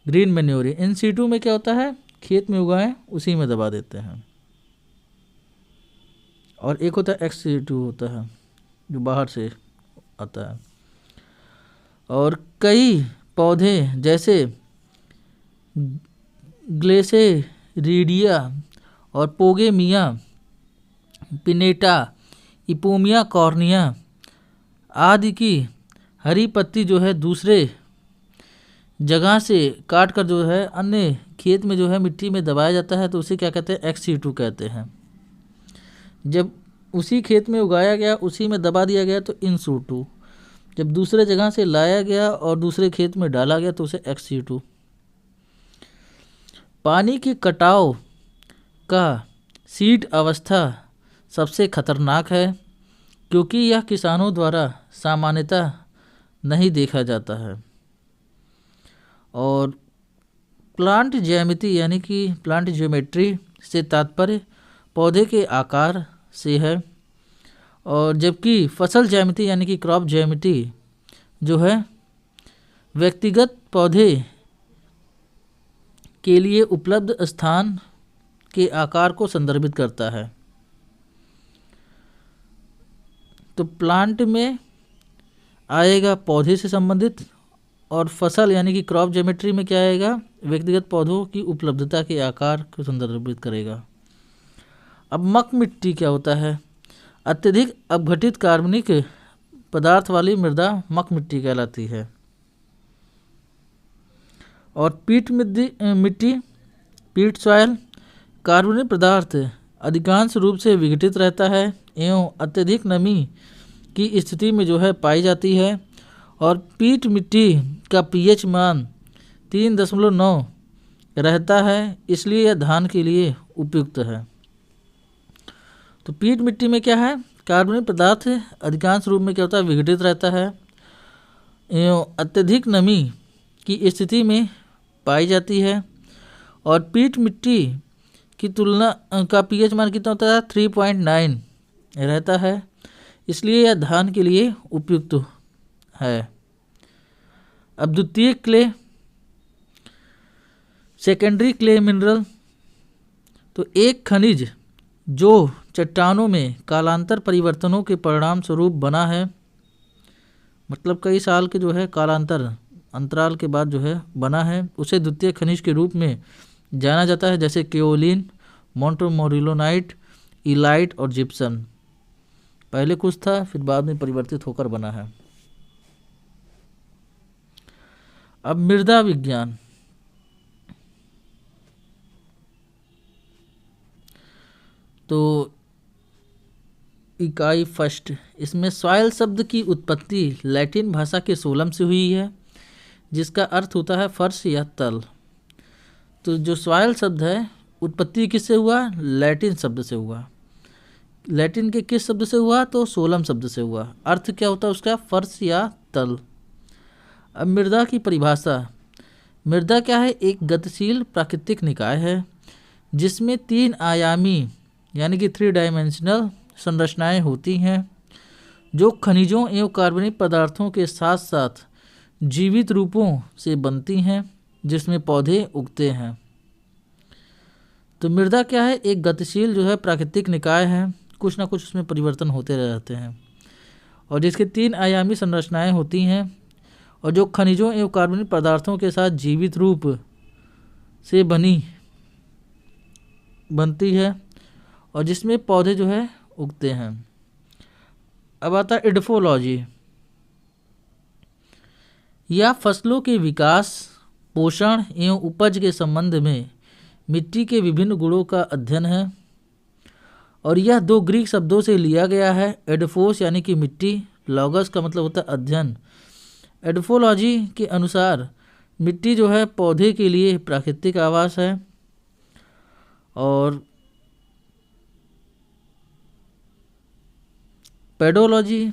green manuring. In situ में क्या होता है, खेत में उगाएं उसी में दबा देते हैं। और एक होता है एक्स सीटू होता है जो बाहर से आता है। और कई पौधे जैसे ग्लेसेरिडिया और पोगेमिया पिनेटा इपोमिया कॉर्निया आदि की हरी पत्ती जो है दूसरे जगह से काट कर जो है अन्य खेत में जो है मिट्टी में दबाया जाता है, तो उसे क्या कहते हैं, एक्स-सीटू कहते हैं। जब उसी खेत में उगाया गया उसी में दबा दिया गया तो इन सीटू, जब दूसरे जगह से लाया गया और दूसरे खेत में डाला गया तो उसे एक्स-सीटू। पानी की कटाव का सीड अवस्था सबसे खतरनाक है, क्योंकि यह किसानों द्वारा सामान्यतः नहीं देखा जाता है। और प्लांट ज्यामिति यानी कि प्लांट ज्योमेट्री से तात्पर्य पौधे के आकार से है, और जबकि फसल ज्यामिति यानी कि क्रॉप ज्यामिति जो है व्यक्तिगत पौधे के लिए उपलब्ध स्थान के आकार को संदर्भित करता है। तो प्लांट में आएगा पौधे से संबंधित, और फसल यानी कि क्रॉप ज्योमेट्री में क्या आएगा, व्यक्तिगत पौधों की उपलब्धता के आकार को संदर्भित करेगा। अब मक मिट्टी क्या होता है, अत्यधिक अपघटित कार्बनिक पदार्थ वाली मृदा मक मिट्टी कहलाती है। और पीट मिट्टी पीट सॉयल कार्बनिक पदार्थ अधिकांश रूप से विघटित रहता है एवं अत्यधिक नमी की स्थिति में जो है पाई जाती है। और पीट मिट्टी का पीएच मान 3.9 रहता है, इसलिए यह धान के लिए उपयुक्त है। तो पीट मिट्टी में क्या है, कार्बनिक पदार्थ अधिकांश रूप में क्या होता है, विघटित रहता है एवं अत्यधिक नमी की स्थिति में पाई जाती है। और पीट मिट्टी की तुलना का पीएच मान कितना होता है, 3.9 रहता है, इसलिए यह धान के लिए उपयुक्त है। अब द्वितीय क्ले, सेकेंडरी क्ले मिनरल, तो एक खनिज जो चट्टानों में कालांतर परिवर्तनों के परिणाम स्वरूप बना है, मतलब कई साल के जो है कालांतर अंतराल के बाद जो है बना है, उसे द्वितीय खनिज के रूप में जाना जाता है, जैसे केओलिन, मोंटमोरिलोनाइट, इलाइट और जिप्सम। पहले कुछ था फिर बाद में परिवर्तित होकर बना है। अब मृदा विज्ञान, तो इकाई फर्स्ट, इसमें सॉइल शब्द की उत्पत्ति लैटिन भाषा के सोलम से हुई है, जिसका अर्थ होता है फर्श या तल। तो जो सॉइल शब्द है उत्पत्ति किससे हुआ, लैटिन शब्द से हुआ। लैटिन के किस शब्द से हुआ, तो सोलम शब्द से हुआ। अर्थ क्या होता है उसका, फर्श या तल। अब मृदा की परिभाषा, मृदा क्या है, एक गतिशील प्राकृतिक निकाय है जिसमें 3 आयामी यानी कि 3 डायमेंशनल संरचनाएं होती हैं, जो खनिजों एवं कार्बनिक पदार्थों के साथ साथ जीवित रूपों से बनती हैं, जिसमें पौधे उगते हैं। तो मृदा क्या है, एक गतिशील जो है प्राकृतिक निकाय है, कुछ ना कुछ उसमें परिवर्तन होते रहते हैं, और जिसके 3 आयामी संरचनाएं होती हैं, और जो खनिजों एवं कार्बनिक पदार्थों के साथ जीवित रूप से बनती है, और जिसमें पौधे जो है उगते हैं। अब आता है एडफोलॉजी, यह फसलों के विकास, पोषण एवं उपज के संबंध में मिट्टी के विभिन्न गुणों का अध्ययन है, और यह 2 ग्रीक शब्दों से लिया गया है। एडफोस यानी कि मिट्टी, लॉगस का मतलब होता है अध्ययन। एडफोलॉजी के अनुसार मिट्टी जो है पौधे के लिए प्राकृतिक आवास है। और पेडोलॉजी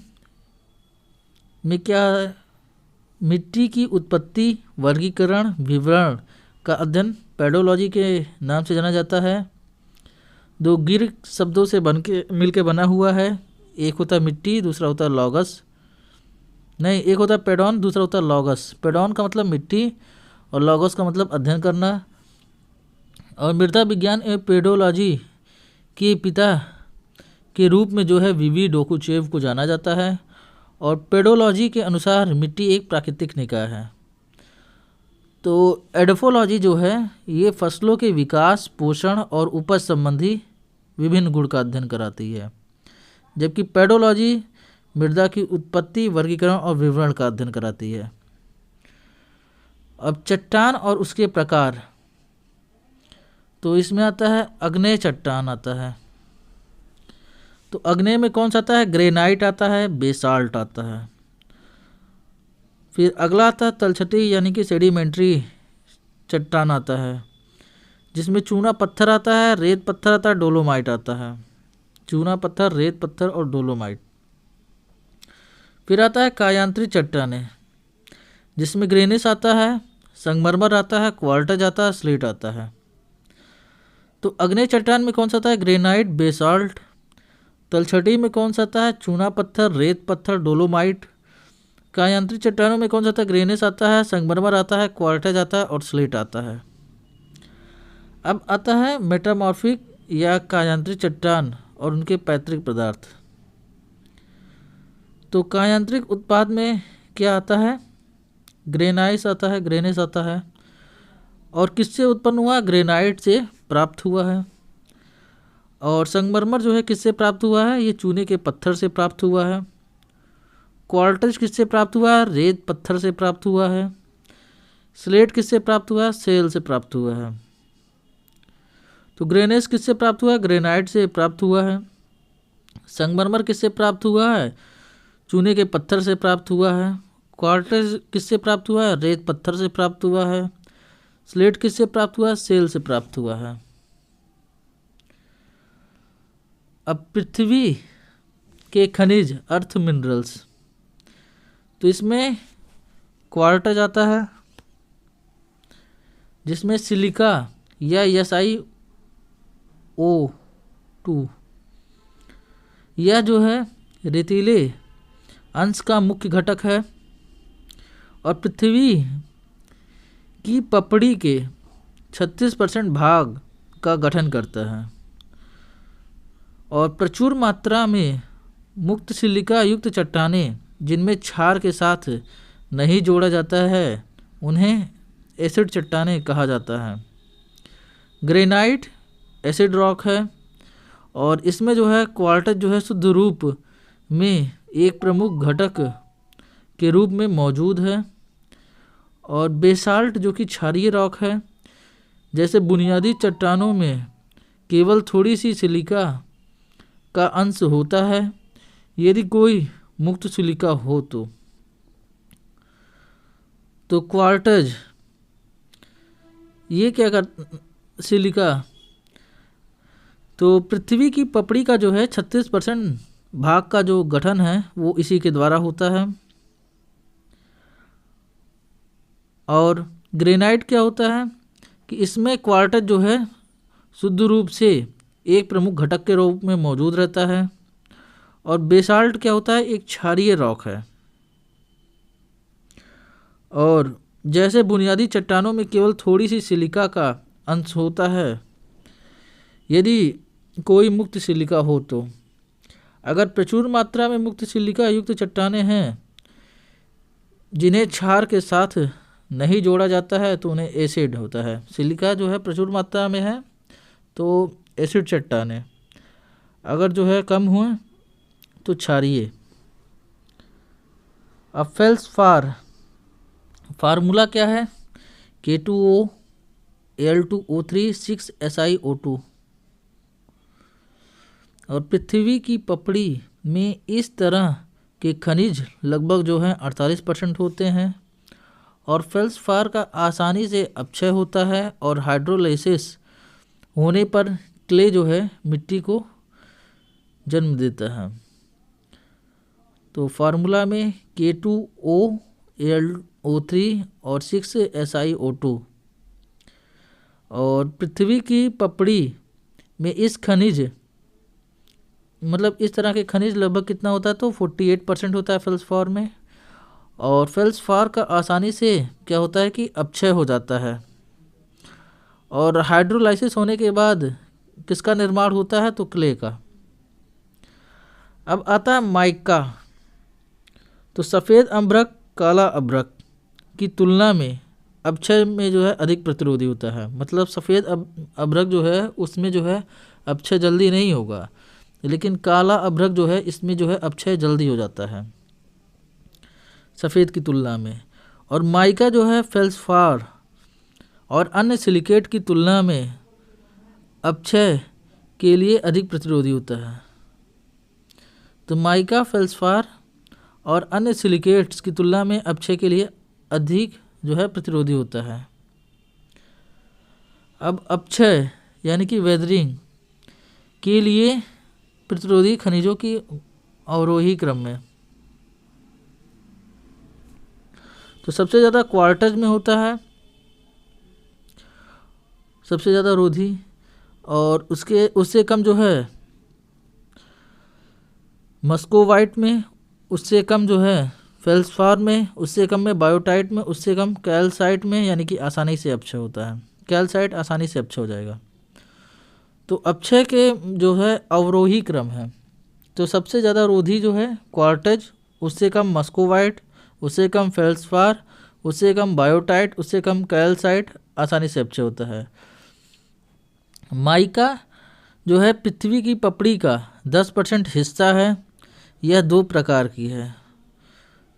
में क्या है, मिट्टी की उत्पत्ति, वर्गीकरण, विवरण का अध्ययन पेडोलॉजी के नाम से जाना जाता है। दो ग्रीक शब्दों से मिलके बना हुआ है। एक होता है मिट्टी, दूसरा होता है लॉगस, नहीं एक होता है पेडॉन, दूसरा होता है लॉगस। पेडॉन का मतलब मिट्टी और लॉगस का मतलब अध्ययन करना। और मृदा विज्ञान एवं पेडोलॉजी के पिता के रूप में जो है वीवी डोकुचेव को जाना जाता है। और पेडोलॉजी के अनुसार मिट्टी एक प्राकृतिक निकाय है। तो एडोफोलॉजी जो है ये फसलों के विकास, पोषण और उपज संबंधी विभिन्न गुण का अध्ययन कराती है, जबकि पेडोलॉजी मृदा की उत्पत्ति, वर्गीकरण और विवरण का अध्ययन कराती है। अब चट्टान और उसके प्रकार, तो इसमें आता है अग्नेय चट्टान आता है। तो अग्नेय में कौन सा आता है? ग्रेनाइट आता है, बेसाल्ट आता है। फिर अगला आता है तलछटी यानी कि सेडिमेंट्री चट्टान आता है, जिसमें चूना पत्थर आता है, रेत पत्थर आता है, डोलोमाइट आता है। चूना पत्थर, रेत पत्थर और डोलोमाइट। फिर आता है कायांत्रिक चट्टानें, जिसमें ग्रेनिस आता है, संगमरमर आता है, क्वार्टज आता है, स्लेट आता है। तो अग्नेय चट्टान में कौन सा आता है? Granite, basalt. तलछटी में कौन सा आता है? चूना पत्थर, रेत पत्थर, डोलोमाइट। कायांत्रिक चट्टानों में कौन सा आता है? ग्रेनिस आता है, संगमरमर आता है, क्वार्टज आता है और स्लेट आता है। अब आता है मेटामॉर्फिक या कायांत्रिक चट्टान और उनके पैतृक पदार्थ। तो कायांत्रिक उत्पाद में क्या आता है? ग्रेनाइस आता है, ग्रेनिस आता है। और किससे उत्पन्न हुआ? ग्रेनाइट से प्राप्त हुआ है। और संगमरमर जो है किससे प्राप्त हुआ है? ये चूने के पत्थर से प्राप्त हुआ है। क्वार्टज किससे प्राप्त हुआ है? रेत पत्थर से प्राप्त हुआ है। स्लेट किससे प्राप्त हुआ है? सेल से प्राप्त हुआ है। तो ग्रेनिस किससे प्राप्त हुआ है? ग्रेनाइट से प्राप्त हुआ है। संगमरमर किससे प्राप्त हुआ है? चूने के पत्थर से प्राप्त हुआ है। क्वार्टज किससे प्राप्त हुआ है? रेत पत्थर से प्राप्त हुआ है। स्लेट किससे प्राप्त हुआ है? सेल से प्राप्त हुआ है। अब पृथ्वी के खनिज, अर्थ मिनरल्स, तो इसमें क्वार्टज आता है, जिसमें सिलिका या SiO2 यह जो है रेतीले अंश का मुख्य घटक है और पृथ्वी की पपड़ी के 36% भाग का गठन करता है। और प्रचुर मात्रा में मुक्त सिलिका युक्त चट्टानें जिनमें क्षार के साथ नहीं जोड़ा जाता है, उन्हें एसिड चट्टानें कहा जाता है। ग्रेनाइट एसिड रॉक है और इसमें जो है क्वार्टज जो है शुद्ध रूप में एक प्रमुख घटक के रूप में मौजूद है। और बेसाल्ट जो कि क्षारीय रॉक है, जैसे बुनियादी चट्टानों में केवल थोड़ी सी सिलिका का अंश होता है, यदि कोई मुक्त सिलिका हो तो क्वार्टज ये क्या कर सिलिका, तो पृथ्वी की पपड़ी का जो है 36% भाग का जो गठन है वो इसी के द्वारा होता है। और ग्रेनाइट क्या होता है कि इसमें क्वार्टज जो है शुद्ध रूप से एक प्रमुख घटक के रूप में मौजूद रहता है। और बेसाल्ट क्या होता है? एक क्षारीय रॉक है। और जैसे बुनियादी चट्टानों में केवल थोड़ी सी सिलिका का अंश होता है, यदि कोई मुक्त सिलिका हो तो अगर प्रचुर मात्रा में मुक्त सिलिका युक्त चट्टानें हैं जिन्हें क्षार के साथ नहीं जोड़ा जाता है तो उन्हें एसिड होता है। सिलिका जो है प्रचुर मात्रा में है तो एसिड चट्टानें, अगर जो है कम हुए तो क्षारीय। अब फेल्सपार फार्मूला क्या है? K2O Al2O3 6SiO2। और पृथ्वी की पपड़ी में इस तरह के खनिज लगभग जो है 48% होते हैं। और फेल्सपार का आसानी से अपक्षय होता है और हाइड्रोलाइसिस होने पर क्ले जो है मिट्टी को जन्म देता है। तो फार्मूला में K2O Al2O3 और 6SiO2। और पृथ्वी की पपड़ी में इस खनिज मतलब इस तरह के खनिज लगभग कितना होता है, तो 48% होता है फेल्सफार में। और फेल्सफार का आसानी से क्या होता है कि अपक्षय हो जाता है। और हाइड्रोलाइसिस होने के बाद किसका निर्माण होता है, तो क्ले का। अब आता है माइका। तो सफ़ेद अभ्रक काला अभ्रक की तुलना में अपक्षय में जो है अधिक प्रतिरोधी होता है। मतलब सफ़ेद अभ्रक जो है उसमें जो है अपक्षय जल्दी नहीं होगा, लेकिन काला अभ्रक जो है इसमें जो है अपक्षय जल्दी हो जाता है सफ़ेद की तुलना में। और माइका जो है फेल्सफार और अन्य सिलिकेट की तुलना में अपक्षय के लिए अधिक प्रतिरोधी होता है। तो माइका फेल्सफार और अन्य सिलिकेट्स की तुलना में अपक्षय के लिए अधिक जो है प्रतिरोधी होता है। अब अपक्षय यानी कि वेदरिंग के लिए प्रतिरोधी खनिजों की अवरोही क्रम में, तो सबसे ज़्यादा क्वार्टज में होता है सबसे ज़्यादा रोधी, और उससे कम जो है मस्कोवाइट में, उससे कम जो है फेल्सफार में, उससे कम में बायोटाइट में, उससे कम कैल्साइट में, यानी कि आसानी से अपक्षय होता है। कैल्साइट आसानी से अपक्षय हो जाएगा। तो अपक्षय के जो है अवरोही क्रम है। तो सबसे ज़्यादा रोधी जो है क्वार्टज, उससे कम मस्कोवाइट, उससे कम फेल्सफार, उससे कम बायोटाइट, उससे कम कैल्साइट, आसानी से अपक्षय होता है। माइका जो है पृथ्वी की पपड़ी का 10% हिस्सा है। यह दो प्रकार की है।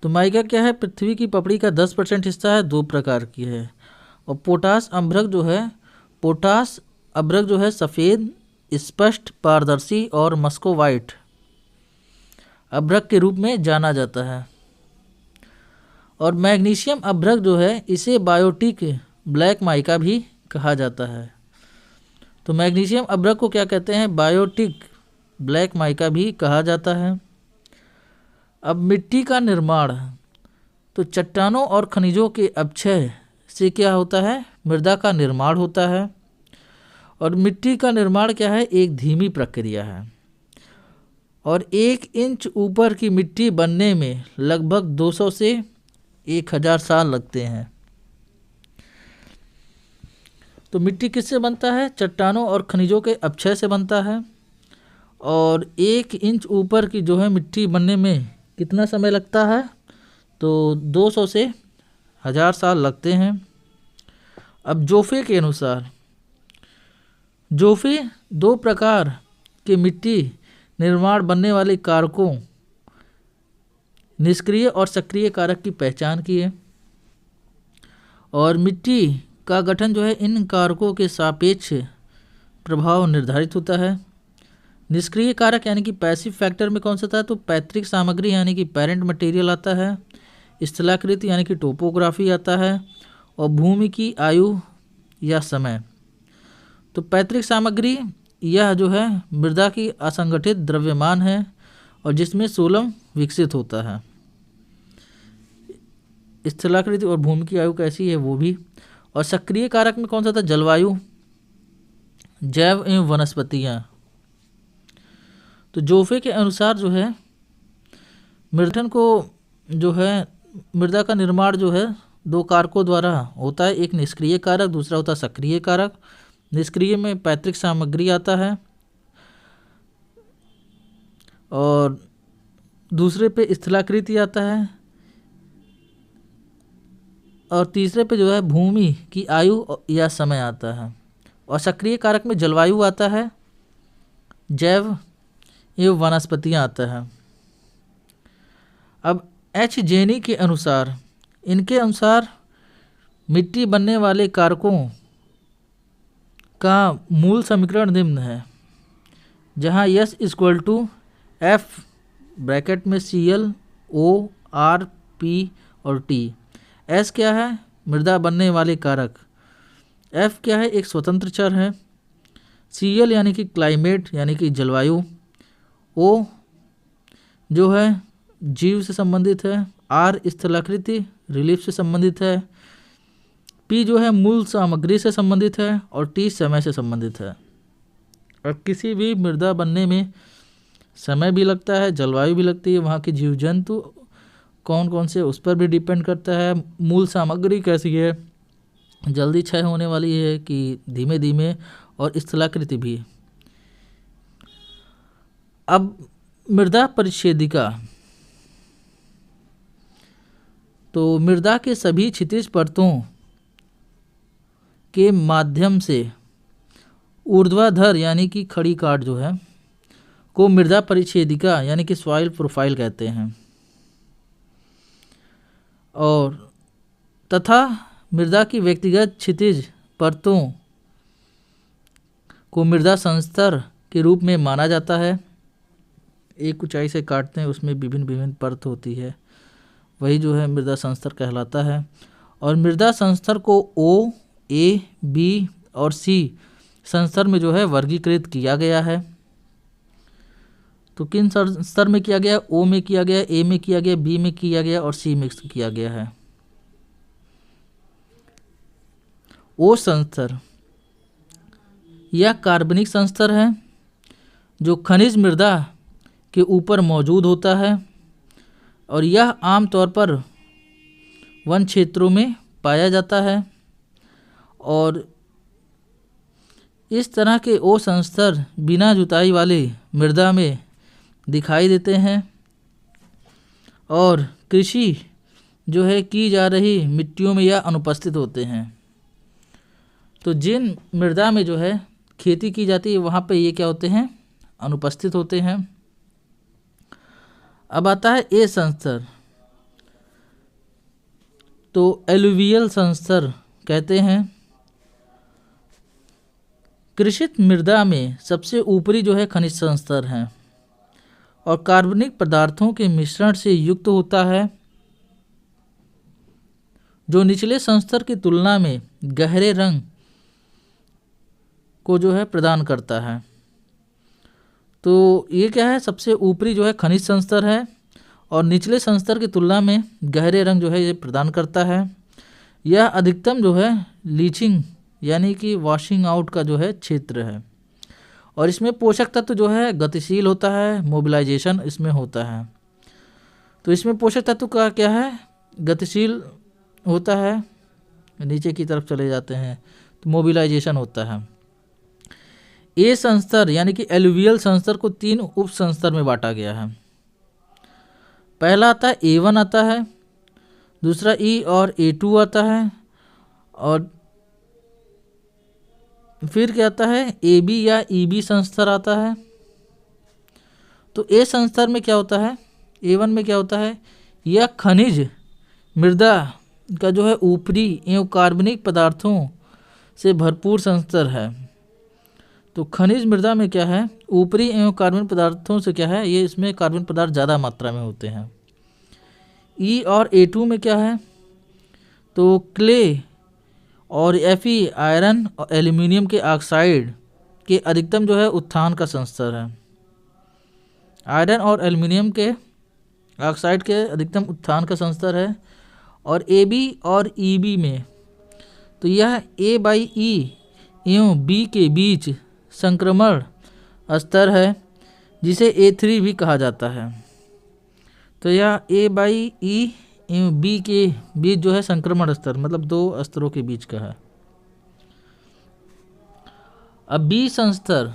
तो माइका क्या है, पृथ्वी की पपड़ी का 10% हिस्सा है, दो प्रकार की है। और पोटास अभ्रक जो है सफ़ेद, स्पष्ट, पारदर्शी और मस्कोवाइट अभ्रक के रूप में जाना जाता है। और मैग्नीशियम अभ्रक जो है इसे बायोटिक ब्लैक माइका भी कहा जाता है। तो मैग्नीशियम अभ्रक को क्या कहते हैं, बायोटिक ब्लैक माइका भी कहा जाता है। अब मिट्टी का निर्माण, तो चट्टानों और खनिजों के अपक्षय से क्या होता है, मृदा का निर्माण होता है। और मिट्टी का निर्माण क्या है, एक धीमी प्रक्रिया है। और 1 इंच ऊपर की मिट्टी बनने में लगभग 200 से 1000 साल लगते हैं। तो मिट्टी किससे बनता है, चट्टानों और खनिजों के अपक्षय से बनता है। और 1 इंच ऊपर की जो है मिट्टी बनने में कितना समय लगता है, तो 200 से 1000 साल लगते हैं। अब जोफे के अनुसार, जोफे 2 प्रकार के मिट्टी निर्माण बनने वाले कारकों, निष्क्रिय और सक्रिय कारक की पहचान किए। और मिट्टी का गठन जो है इन कारकों के सापेक्ष प्रभाव निर्धारित होता है। निष्क्रिय कारक यानी कि पैसिव फैक्टर में कौन सा था, तो पैतृक सामग्री यानी कि पेरेंट मटेरियल आता है, स्थलाकृति यानी कि टोपोग्राफी आता है, और भूमि की आयु या समय। तो पैतृक सामग्री यह जो है मृदा की असंगठित द्रव्यमान है और जिसमें सोलम विकसित होता है। स्थलाकृति और भूमि की आयु कैसी है वो भी। और सक्रिय कारक में कौन सा था, जलवायु, जैव एवं वनस्पतियाँ। तो जोफे के अनुसार जो है मृदन को जो है मृदा का निर्माण जो है 2 कारकों द्वारा होता है, एक निष्क्रिय कारक, दूसरा होता है सक्रिय कारक। निष्क्रिय में पैतृक सामग्री आता है और दूसरे पे स्थलाकृति आता है और तीसरे पे जो है भूमि की आयु या समय आता है। और सक्रिय कारक में जलवायु आता है, जैव एवं वनस्पतियाँ आता है। अब एच जेनी के अनुसार, इनके अनुसार मिट्टी बनने वाले कारकों का मूल समीकरण निम्न है, जहाँ S = F ब्रैकेट में Cl O R P और T। S क्या है, मृदा बनने वाले कारक। F क्या है, एक स्वतंत्र चर है। Cl यानी कि क्लाइमेट यानी कि जलवायु। O जो है जीव से संबंधित है। R स्थलाकृति रिलीफ से संबंधित है। P जो है मूल सामग्री से संबंधित है और T समय से संबंधित है। और किसी भी मृदा बनने में समय भी लगता है, जलवायु भी लगती है, वहाँ के जीव जंतु कौन कौन से उस पर भी डिपेंड करता है, मूल सामग्री कैसी है, जल्दी क्षय होने वाली है कि धीमे धीमे, और स्थलाकृति भी। अब मृदा परिच्छेदिका, तो मृदा के सभी क्षितिज परतों के माध्यम से ऊर्ध्वाधर यानी कि खड़ी काट जो है को मृदा परिच्छेदिका यानी कि सॉइल प्रोफाइल कहते हैं। और तथा मृदा की व्यक्तिगत क्षितिज परतों को मृदा संस्तर के रूप में माना जाता है। एक ऊंचाई से काटते हैं, उसमें विभिन्न विभिन्न परत होती है, वही जो है मृदा संस्तर कहलाता है। और मृदा संस्तर को ओ, ए, बी और सी संस्तर में जो है वर्गीकृत किया गया है। तो किन संस्तर में किया गया? ओ में किया गया, ए में किया गया, बी में किया गया और सी में किया गया है। ओ संस्तर यह कार्बनिक संस्तर है जो खनिज मृदा के ऊपर मौजूद होता है और यह आमतौर पर वन क्षेत्रों में पाया जाता है। और इस तरह के ओ संस्तर बिना जुताई वाली मृदा में दिखाई देते हैं और कृषि जो है की जा रही मिट्टियों में यह अनुपस्थित होते हैं। तो जिन मृदा में जो है खेती की जाती है वहाँ पे ये क्या होते हैं? अनुपस्थित होते हैं। अब आता है ए संस्तर, तो एलुवियल संस्तर कहते हैं। कृषित मृदा में सबसे ऊपरी जो है खनिज संस्तर है और कार्बनिक पदार्थों के मिश्रण से युक्त होता है जो निचले संस्तर की तुलना में गहरे रंग को जो है प्रदान करता है। तो ये क्या है? सबसे ऊपरी जो है खनिज संस्तर है और निचले संस्तर की तुलना में गहरे रंग जो है ये प्रदान करता है। यह अधिकतम जो है लीचिंग यानी कि वॉशिंग आउट का जो है क्षेत्र है और इसमें पोषक तत्व जो है गतिशील होता है, मोबिलाइजेशन इसमें होता है। तो इसमें पोषक तत्व का क्या है? गतिशील होता है, नीचे की तरफ चले जाते हैं तो मोबिलाइजेशन होता है। ए संस्तर यानी कि एलुवियल संस्तर को 3 उप संस्तर में बांटा गया है। पहला आता है A1 आता है, दूसरा E और A2 आता है और फिर क्या आता है? AB या EB संस्तर आता है। तो ए संस्तर में क्या होता है? A1 में क्या होता है? यह खनिज मृदा का जो है ऊपरी एवं कार्बनिक पदार्थों से भरपूर संस्तर है। तो खनिज मृदा में क्या है? ऊपरी एवं कार्बन पदार्थों से क्या है? ये इसमें कार्बन पदार्थ ज़्यादा मात्रा में होते हैं। ई और A2 में क्या है? तो क्ले और Fe आयरन और एल्यूमिनियम के ऑक्साइड के अधिकतम जो है उत्थान का संस्तर है। आयरन और एल्यूमिनियम के ऑक्साइड के अधिकतम उत्थान का संस्तर है। और AB और EB में तो यह A/E एवं B के बीच संक्रमण स्तर है जिसे A3 भी कहा जाता है। तो यह A/E एवं B के बीच जो है संक्रमण स्तर मतलब 2 स्तरों के बीच का है। अब B संस्तर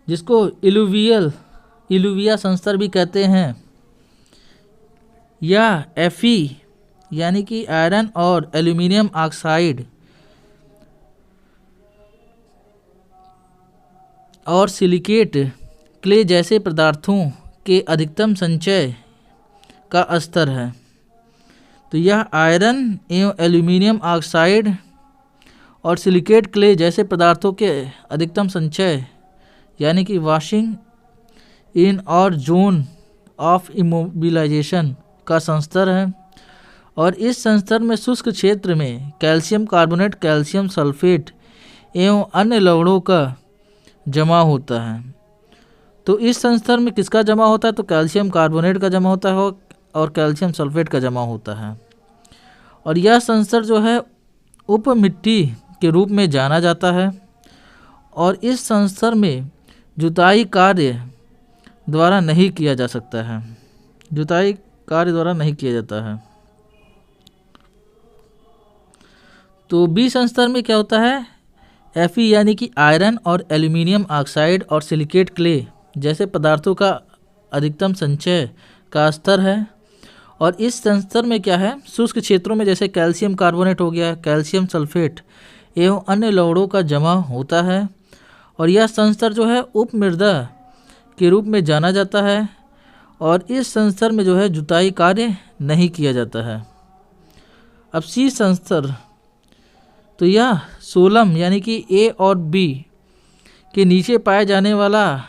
जिसको इलुविया संस्तर भी कहते हैं, यह Fe यानी कि आयरन और एल्यूमिनियम ऑक्साइड और सिलिकेट क्ले जैसे पदार्थों के अधिकतम संचय का स्तर है। तो यह आयरन एवं एल्यूमिनियम ऑक्साइड और सिलिकेट क्ले जैसे पदार्थों के अधिकतम संचय यानी कि वॉशिंग इन और जोन ऑफ इमोबिलाइजेशन का संस्तर है। और इस संस्तर में शुष्क क्षेत्र में कैल्शियम कार्बोनेट, कैल्शियम सल्फेट एवं अन्य लवणों का जमा होता है। तो इस संस्तर में किसका जमा होता है? तो कैल्शियम कार्बोनेट का जमा होता है और कैल्शियम सल्फेट का जमा होता है। और यह संस्तर जो है उप मिट्टी के रूप में जाना जाता है और इस संस्तर में जुताई कार्य द्वारा नहीं किया जा सकता है, जुताई कार्य द्वारा नहीं किया जाता है। तो बी संस्तर में क्या होता है, Fe यानी कि आयरन और एल्यूमिनियम ऑक्साइड और सिलिकेट क्ले जैसे पदार्थों का अधिकतम संचय का स्तर है। और इस संस्तर में क्या है, शुष्क क्षेत्रों में जैसे कैल्शियम कार्बोनेट हो गया, कैल्शियम सल्फेट एवं अन्य लवणों का जमा होता है। और यह संस्तर जो है उप मृदा के रूप में जाना जाता है और इस संस्तर में जो है जुताई कार्य नहीं किया जाता है। अब सी संस्तर, तो यह सोलम यानी कि ए और बी के नीचे पाए जाने वाला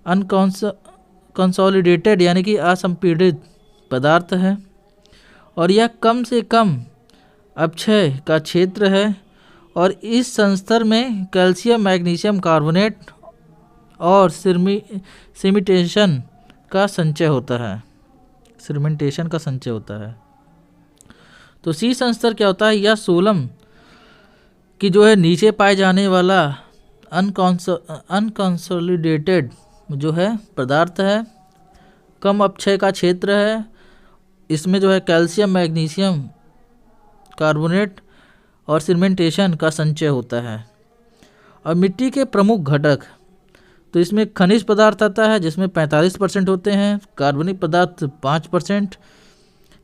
अनकंसोलिडेटेड यानी कि असंपीड़ित पदार्थ है और यह कम से कम अपक्षय का क्षेत्र है। और इस संस्तर में कैल्शियम मैग्नीशियम कार्बोनेट और सीमेंटेशन का संचय होता है, सीमेंटेशन का संचय होता है। तो सी संस्तर क्या होता है, यह सोलम कि जो है नीचे पाए जाने वाला अनकंसोलिडेटेड जो है पदार्थ है, कम अपक्षय का क्षेत्र है, इसमें जो है कैल्शियम मैग्नीशियम कार्बोनेट और सीमेंटेशन का संचय होता है। और मिट्टी के प्रमुख घटक, तो इसमें खनिज पदार्थ आता है जिसमें 45% होते हैं, कार्बनिक पदार्थ 5%,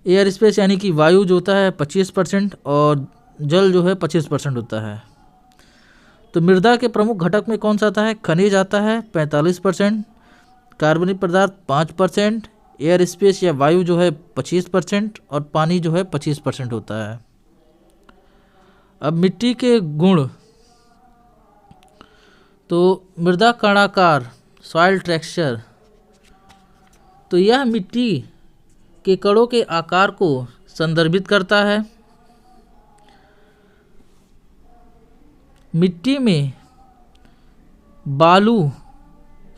एयर स्पेस यानी कि वायु जो होता है 25% और जल जो है 25% होता है। तो मृदा के प्रमुख घटक में कौन सा आता है, खनिज आता है 45%, कार्बनिक पदार्थ 5%, एयर स्पेस या वायु जो है 25% और पानी जो है 25% होता है। अब मिट्टी के गुण, तो मृदा कणाकार सॉइल टेक्सचर, तो यह मिट्टी के कणों के आकार को संदर्भित करता है। मिट्टी में बालू,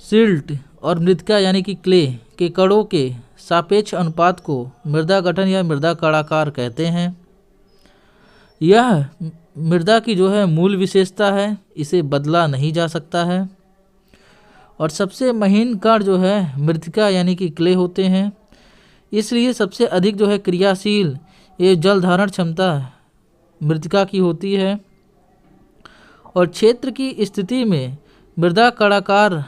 सिल्ट और मृतिका यानी कि क्ले के कणों के सापेक्ष अनुपात को मृदा गठन या मृदा कणाकार कहते हैं। यह मृदा की जो है मूल विशेषता है, इसे बदला नहीं जा सकता है। और सबसे महीन कण जो है मृतिका यानी कि क्ले होते हैं, इसलिए सबसे अधिक जो है क्रियाशील ये जल धारण क्षमता मृतिका की होती है। और क्षेत्र की स्थिति में मृदा कणाकार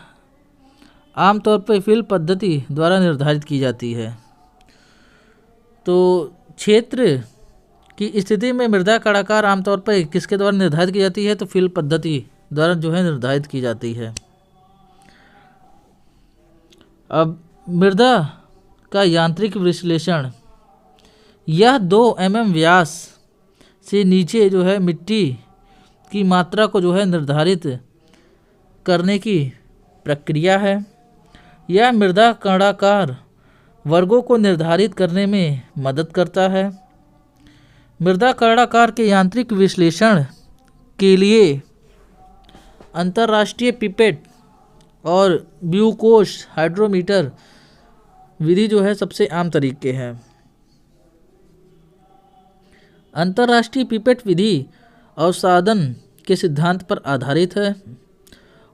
आमतौर पर फिल पद्धति द्वारा निर्धारित की जाती है। तो क्षेत्र की स्थिति में मृदा कणाकार आमतौर पर किसके द्वारा निर्धारित की जाती है, तो फिल पद्धति द्वारा जो है निर्धारित की जाती है। अब मृदा का यांत्रिक विश्लेषण, यह 2 mm व्यास से नीचे जो है मिट्टी की मात्रा को जो है निर्धारित करने की प्रक्रिया है। यह मृदा कणाकार वर्गों को निर्धारित करने में मदद करता है। मृदा कणाकार के यांत्रिक विश्लेषण के लिए अंतर्राष्ट्रीय पिपेट और ब्यूकोस हाइड्रोमीटर विधि जो है सबसे आम तरीके हैं। अंतर्राष्ट्रीय पिपेट विधि अवसादन के सिद्धांत पर आधारित है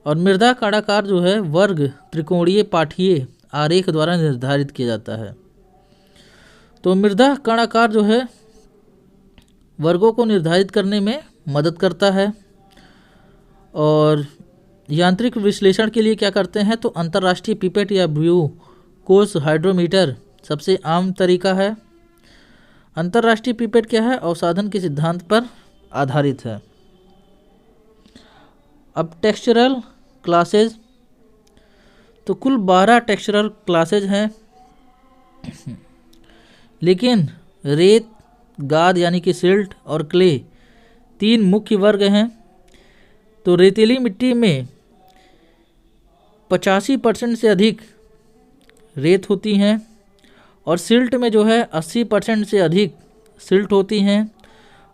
और मृदा कणाकार जो है वर्ग त्रिकोणीय पाठीय आरेख द्वारा निर्धारित किया जाता है। तो मृदा कणाकार जो है वर्गों को निर्धारित करने में मदद करता है। और यांत्रिक विश्लेषण के लिए क्या करते हैं, तो अंतर्राष्ट्रीय पिपेट या ब्यूकोस हाइड्रोमीटर सबसे आम तरीका है। अंतर्राष्ट्रीय पिपेट क्या है, अवसादन के सिद्धांत पर आधारित है। अब टेक्सचरल क्लासेज, तो कुल 12 टेक्सचरल क्लासेज हैं, लेकिन रेत, गाद यानी कि सिल्ट और क्ले 3 मुख्य वर्ग हैं। तो रेतीली मिट्टी में 85% से अधिक रेत होती हैं और सिल्ट में जो है 80% से अधिक सिल्ट होती हैं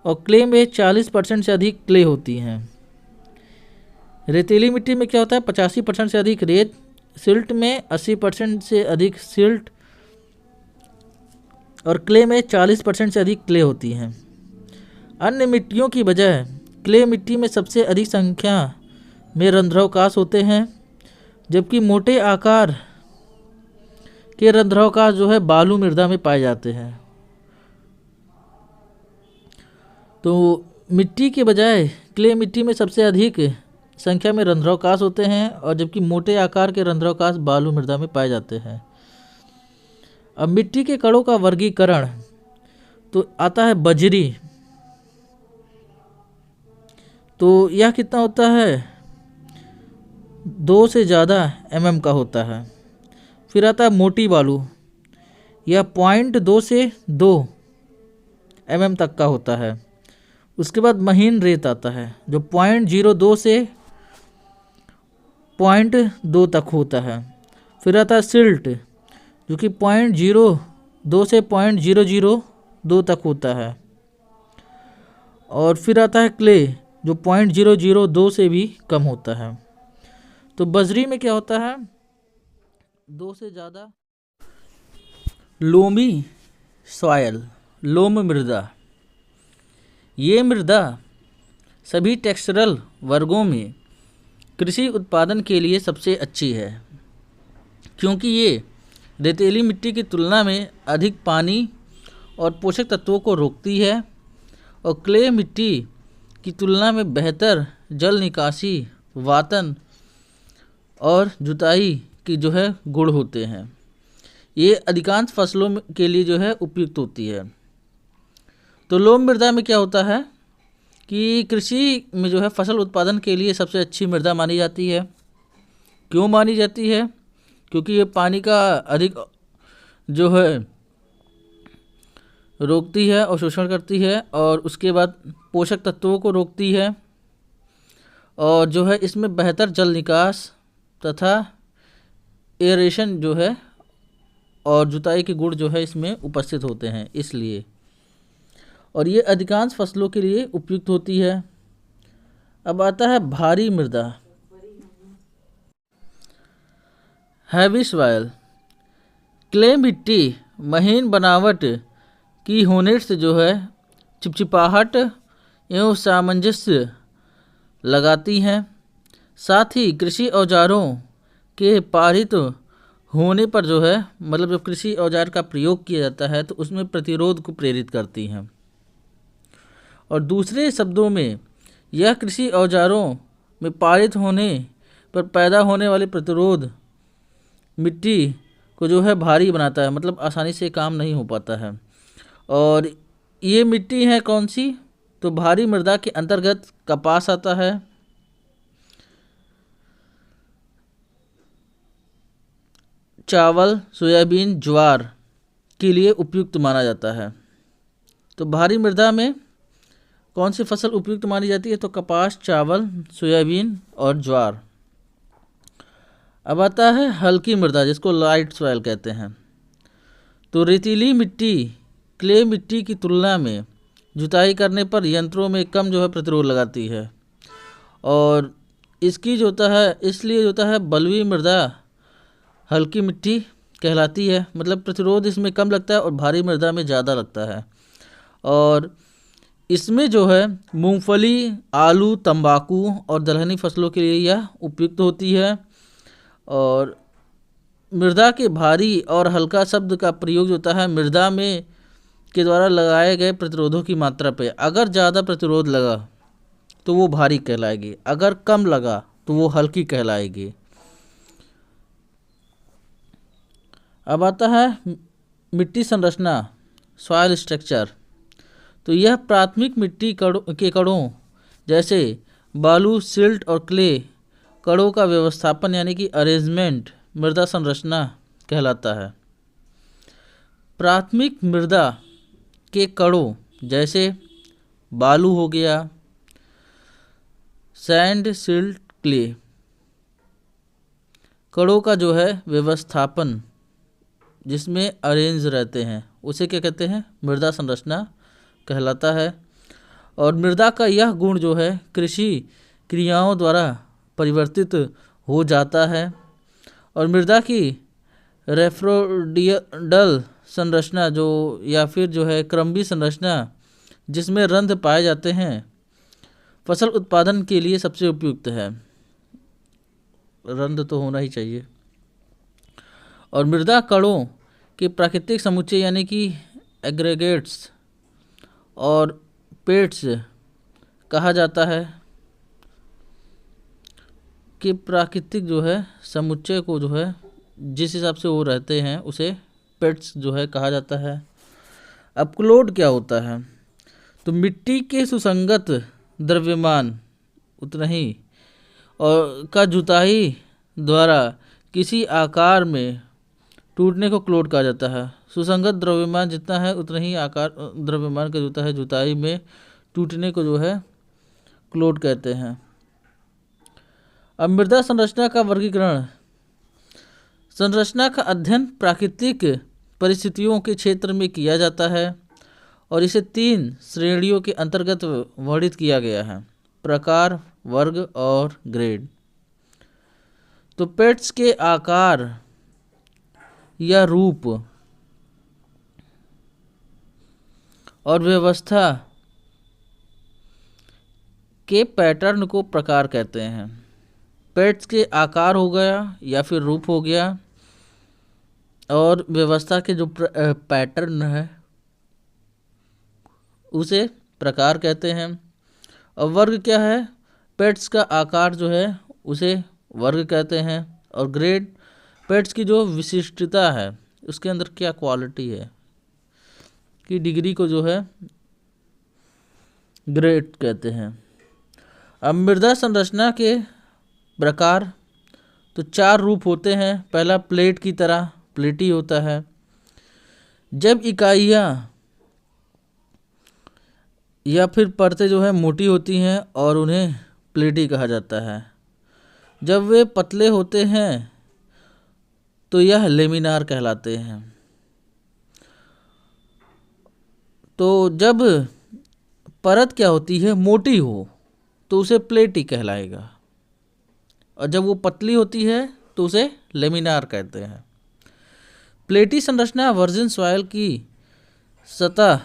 और क्ले में 40% से अधिक क्ले होती हैं। रेतीली मिट्टी में क्या होता है, 85% से अधिक रेत, सिल्ट में 80% से अधिक सिल्ट और क्ले में 40% से अधिक क्ले होती हैं। अन्य मिट्टियों की बजाय क्ले मिट्टी में सबसे अधिक संख्या में रंध्रावकाश होते हैं, जबकि मोटे आकार के रंध्रावकाश जो है बालू मृदा में पाए जाते हैं। तो मिट्टी के बजाय क्ले मिट्टी में सबसे अधिक संख्या में रंध्रावकाश होते हैं, और जबकि मोटे आकार के रंध्रावकाश बालू मृदा में पाए जाते हैं। अब मिट्टी के कणों का वर्गीकरण तो आता है बजरी। तो यह कितना होता है, 2 से ज़्यादा mm का होता है। फिर आता है मोटी बालू, यह 0.2 से 2 mm तक का होता है। उसके बाद महीन रेत आता है जो 0.02 से 0.2 तक होता है। फिर आता है सिल्ट जो कि 0.02 से 0.002 तक होता है। और फिर आता है क्ले जो 0.002 से भी कम होता है। तो बजरी में क्या होता है, 2 से ज़्यादा। लोमी सॉयल, लोम मृदा, ये मृदा सभी टेक्सचरल वर्गों में कृषि उत्पादन के लिए सबसे अच्छी है, क्योंकि ये रेतीली मिट्टी की तुलना में अधिक पानी और पोषक तत्वों को रोकती है, और क्ले मिट्टी की तुलना में बेहतर जल निकासी, वातन और जुताई की जो है गुण होते हैं। ये अधिकांश फसलों के लिए जो है उपयुक्त होती है। तो लोम मृदा में क्या होता है कि कृषि में जो है फसल उत्पादन के लिए सबसे अच्छी मृदा मानी जाती है। क्यों मानी जाती है, क्योंकि ये पानी का अधिक जो है रोकती है और शोषण करती है, और उसके बाद पोषक तत्वों को रोकती है, और जो है इसमें बेहतर जल निकास तथा एरेशन जो है और जुताई के गुण जो है इसमें उपस्थित होते हैं, इसलिए। और ये अधिकांश फसलों के लिए उपयुक्त होती है। अब आता है भारी मृदा, हैवी सॉइल। क्ले मिट्टी महीन बनावट की होने से जो है चिपचिपाहट एवं सामंजस्य लगाती हैं। साथ ही कृषि औजारों के पारित होने पर जो है, मतलब जब कृषि औजार का प्रयोग किया जाता है तो उसमें प्रतिरोध को प्रेरित करती हैं। और दूसरे शब्दों में यह कृषि औजारों में पारित होने पर पैदा होने वाले प्रतिरोध मिट्टी को जो है भारी बनाता है, मतलब आसानी से काम नहीं हो पाता है। और ये मिट्टी है कौन सी, तो भारी मृदा के अंतर्गत कपास आता है, चावल, सोयाबीन, ज्वार के लिए उपयुक्त माना जाता है। तो भारी मृदा में कौन सी फसल उपयुक्त मानी जाती है, तो कपास, चावल, सोयाबीन और ज्वार। अब आता है हल्की मृदा जिसको लाइट सॉइल कहते हैं। तो रेतीली मिट्टी क्ले मिट्टी की तुलना में जुताई करने पर यंत्रों में कम जो है प्रतिरोध लगाती है, और इसकी जो होता है इसलिए जो होता है बलुई मृदा हल्की मिट्टी कहलाती है, मतलब प्रतिरोध इसमें कम लगता है और भारी मृदा में ज़्यादा लगता है। और इसमें जो है मूंगफली, आलू, तंबाकू और दलहनी फसलों के लिए यह उपयुक्त होती है। और मृदा के भारी और हल्का शब्द का प्रयोग जो होता है मृदा में के द्वारा लगाए गए प्रतिरोधों की मात्रा पे। अगर ज़्यादा प्रतिरोध लगा तो वो भारी कहलाएगी, अगर कम लगा तो वो हल्की कहलाएगी। अब आता है मिट्टी संरचना, सॉइल स्ट्रक्चर। तो यह प्राथमिक मिट्टी के कणों जैसे बालू, सिल्ट और क्ले कणों का व्यवस्थापन यानी कि अरेंजमेंट मृदा संरचना कहलाता है। प्राथमिक मृदा के कणों जैसे बालू हो गया, सैंड, सिल्ट, क्ले कणों का जो है व्यवस्थापन जिसमें अरेंज रहते हैं उसे क्या कहते हैं, मृदा संरचना कहलाता है। और मृदा का यह गुण जो है कृषि क्रियाओं द्वारा परिवर्तित हो जाता है। और मृदा की रेफ्रोडियल संरचना जो या फिर जो है क्रम्बी संरचना जिसमें रंध्र पाए जाते हैं फसल उत्पादन के लिए सबसे उपयुक्त है। रंध्र तो होना ही चाहिए। और मृदा कणों के प्राकृतिक समुच्चय यानी कि एग्रीगेट्स और पेट्स कहा जाता है कि प्राकृतिक जो है समुच्चय को जो है जिस हिसाब से वो रहते हैं उसे पेट्स जो है कहा जाता है। अब क्लोड क्या होता है? तो मिट्टी के सुसंगत द्रव्यमान उतना ही और का जुताई द्वारा किसी आकार में टूटने को क्लोड कहा जाता है। सुसंगत द्रव्यमान जितना है उतना ही आकार द्रव्यमान का जुता है जुताई में टूटने को जो है क्लोड कहते हैं। अब मृदा संरचना का वर्गीकरण। संरचना का अध्ययन प्राकृतिक परिस्थितियों के क्षेत्र में किया जाता है और इसे 3 श्रेणियों के अंतर्गत वर्णित किया गया है: प्रकार, वर्ग और ग्रेड। तो पेट्स के आकार या रूप और व्यवस्था के पैटर्न को प्रकार कहते हैं। पेट्स के आकार हो गया या फिर रूप हो गया और व्यवस्था के जो पैटर्न है उसे प्रकार कहते हैं। और वर्ग क्या है? पेट्स का आकार जो है उसे वर्ग कहते हैं। और ग्रेड पेट्स की जो विशिष्टता है उसके अंदर क्या क्वालिटी है की डिग्री को जो है ग्रेड कहते हैं। अब मृदा संरचना के प्रकार। तो 4 रूप होते हैं। पहला प्लेट की तरह प्लेटी होता है। जब इकाइयाँ या फिर परतें जो है मोटी होती हैं और उन्हें प्लेटी कहा जाता है। जब वे पतले होते हैं तो यह लेमिनार कहलाते हैं। तो जब परत क्या होती है मोटी हो तो उसे प्लेटी कहलाएगा और जब वो पतली होती है तो उसे लेमिनार कहते हैं। प्लेटी संरचना वर्जिन सॉइल की सतह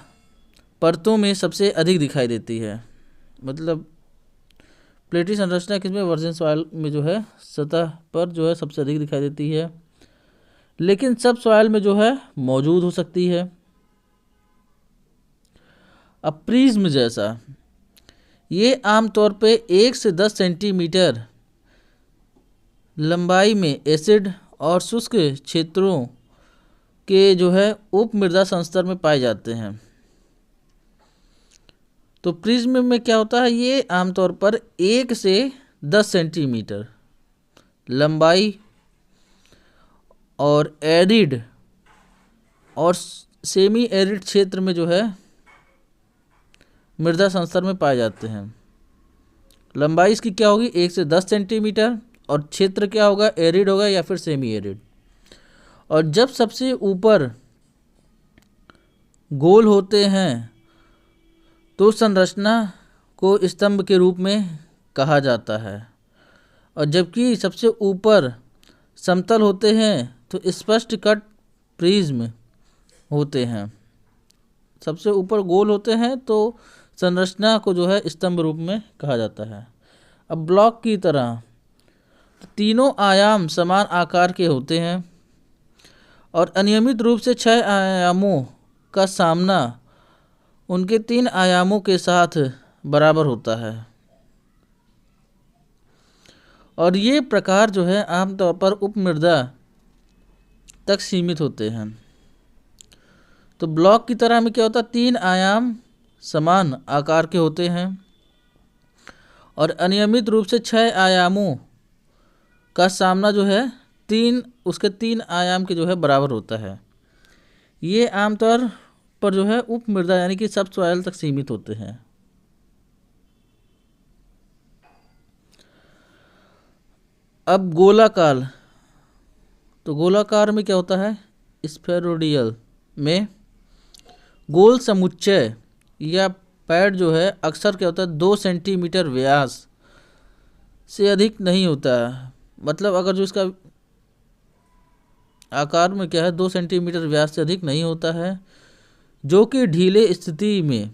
परतों में सबसे अधिक दिखाई देती है। मतलब प्लेटी संरचना किसमें? वर्जिन सॉइल में जो है सतह पर जो है सबसे अधिक दिखाई देती है, लेकिन सब सॉइल में जो है मौजूद हो सकती है। अब प्रिज्म जैसा, ये आमतौर पे 1 से 10 सेंटीमीटर लंबाई में एसिड और शुष्क क्षेत्रों के जो है उप मृदा संस्तर में पाए जाते हैं। तो प्रिज्म में क्या होता है? ये आमतौर पर 1 से 10 सेंटीमीटर लंबाई और एरिड और सेमी एरिड क्षेत्र में जो है मृदा संस्तर में पाए जाते हैं। लंबाई इसकी क्या होगी? 1 से 10 सेंटीमीटर और क्षेत्र क्या होगा? एरिड होगा या फिर सेमी एरिड। और जब सबसे ऊपर गोल होते हैं तो संरचना को स्तंभ के रूप में कहा जाता है और जबकि सबसे ऊपर समतल होते हैं तो स्पष्ट कट प्रिज्म होते हैं। सबसे ऊपर गोल होते हैं तो संरचना को जो है स्तंभ रूप में कहा जाता है। अब ब्लॉक की तरह तीनों आयाम समान आकार के होते हैं और अनियमित रूप से 6 आयामों का सामना उनके 3 आयामों के साथ बराबर होता है। और ये प्रकार जो है आमतौर पर उपमृदा तक सीमित होते हैं। तो ब्लॉक की तरह में क्या होता है? 3 आयाम समान आकार के होते हैं और अनियमित रूप से 6 आयामों का सामना जो है उसके 3 आयाम के जो है बराबर होता है। ये आमतौर पर जो है उपमृदा यानी कि सब सॉइल तक सीमित होते हैं। अब गोलाकार। तो गोलाकार में क्या होता है? स्फेरोइडल में गोल समुच्चय या पैड जो है अक्सर क्या होता है 2 सेंटीमीटर व्यास से अधिक नहीं होता है। मतलब अगर जो इसका आकार में क्या है 2 सेंटीमीटर व्यास से अधिक नहीं होता है, जो कि ढीले स्थिति में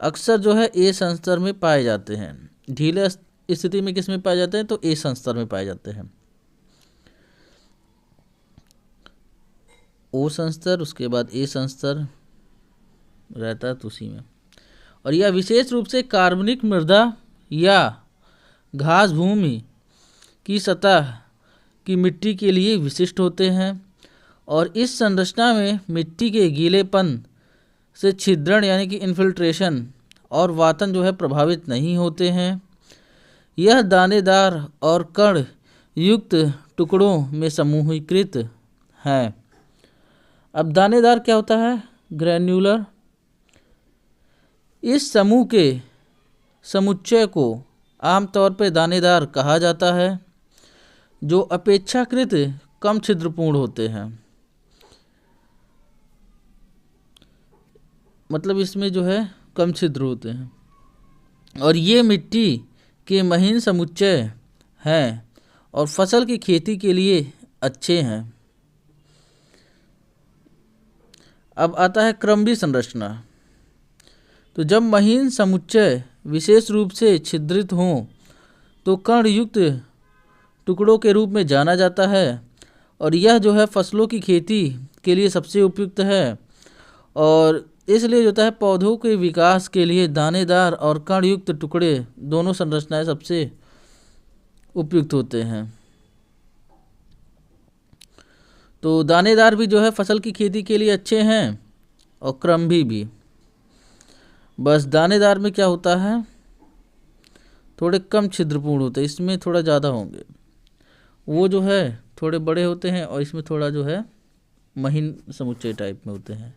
अक्सर जो है ए संस्तर में पाए जाते हैं। ढीले स्थिति में किस में पाए जाते हैं, तो ए संस्तर में पाए जाते हैं। ओ संस्तर, उसके बाद ए संस्तर रहता है तो उसी में। और यह विशेष रूप से कार्बनिक मृदा या घास भूमि की सतह की मिट्टी के लिए विशिष्ट होते हैं और इस संरचना में मिट्टी के गीलेपन से छिद्रण यानी कि इन्फिल्ट्रेशन और वातन जो है प्रभावित नहीं होते हैं। यह दानेदार और कण युक्त टुकड़ों में समूहीकृत है। अब दानेदार क्या होता है, ग्रैन्युलर। इस समूह के समुच्चय को आमतौर पर दानेदार कहा जाता है जो अपेक्षाकृत कम छिद्रपूर्ण होते हैं। मतलब इसमें जो है कम छिद्र होते हैं और ये मिट्टी के महीन समुच्चय हैं और फसल की खेती के लिए अच्छे हैं। अब आता है क्रमबद्ध संरचना। तो जब महीन समुच्चय विशेष रूप से छिद्रित हों तो कण युक्त टुकड़ों के रूप में जाना जाता है और यह जो है फसलों की खेती के लिए सबसे उपयुक्त है और इसलिए जो है पौधों के विकास के लिए दानेदार और कण युक्त टुकड़े दोनों संरचनाएं सबसे उपयुक्त होते हैं। तो दानेदार भी जो है फसल की खेती के लिए अच्छे हैं और क्रमबद्ध भी। बस दानेदार में क्या होता है, थोड़े कम छिद्रपूर्ण होते हैं, इसमें थोड़ा ज़्यादा होंगे। वो जो है थोड़े बड़े होते हैं और इसमें थोड़ा जो है महीन समुच्चय टाइप में होते हैं।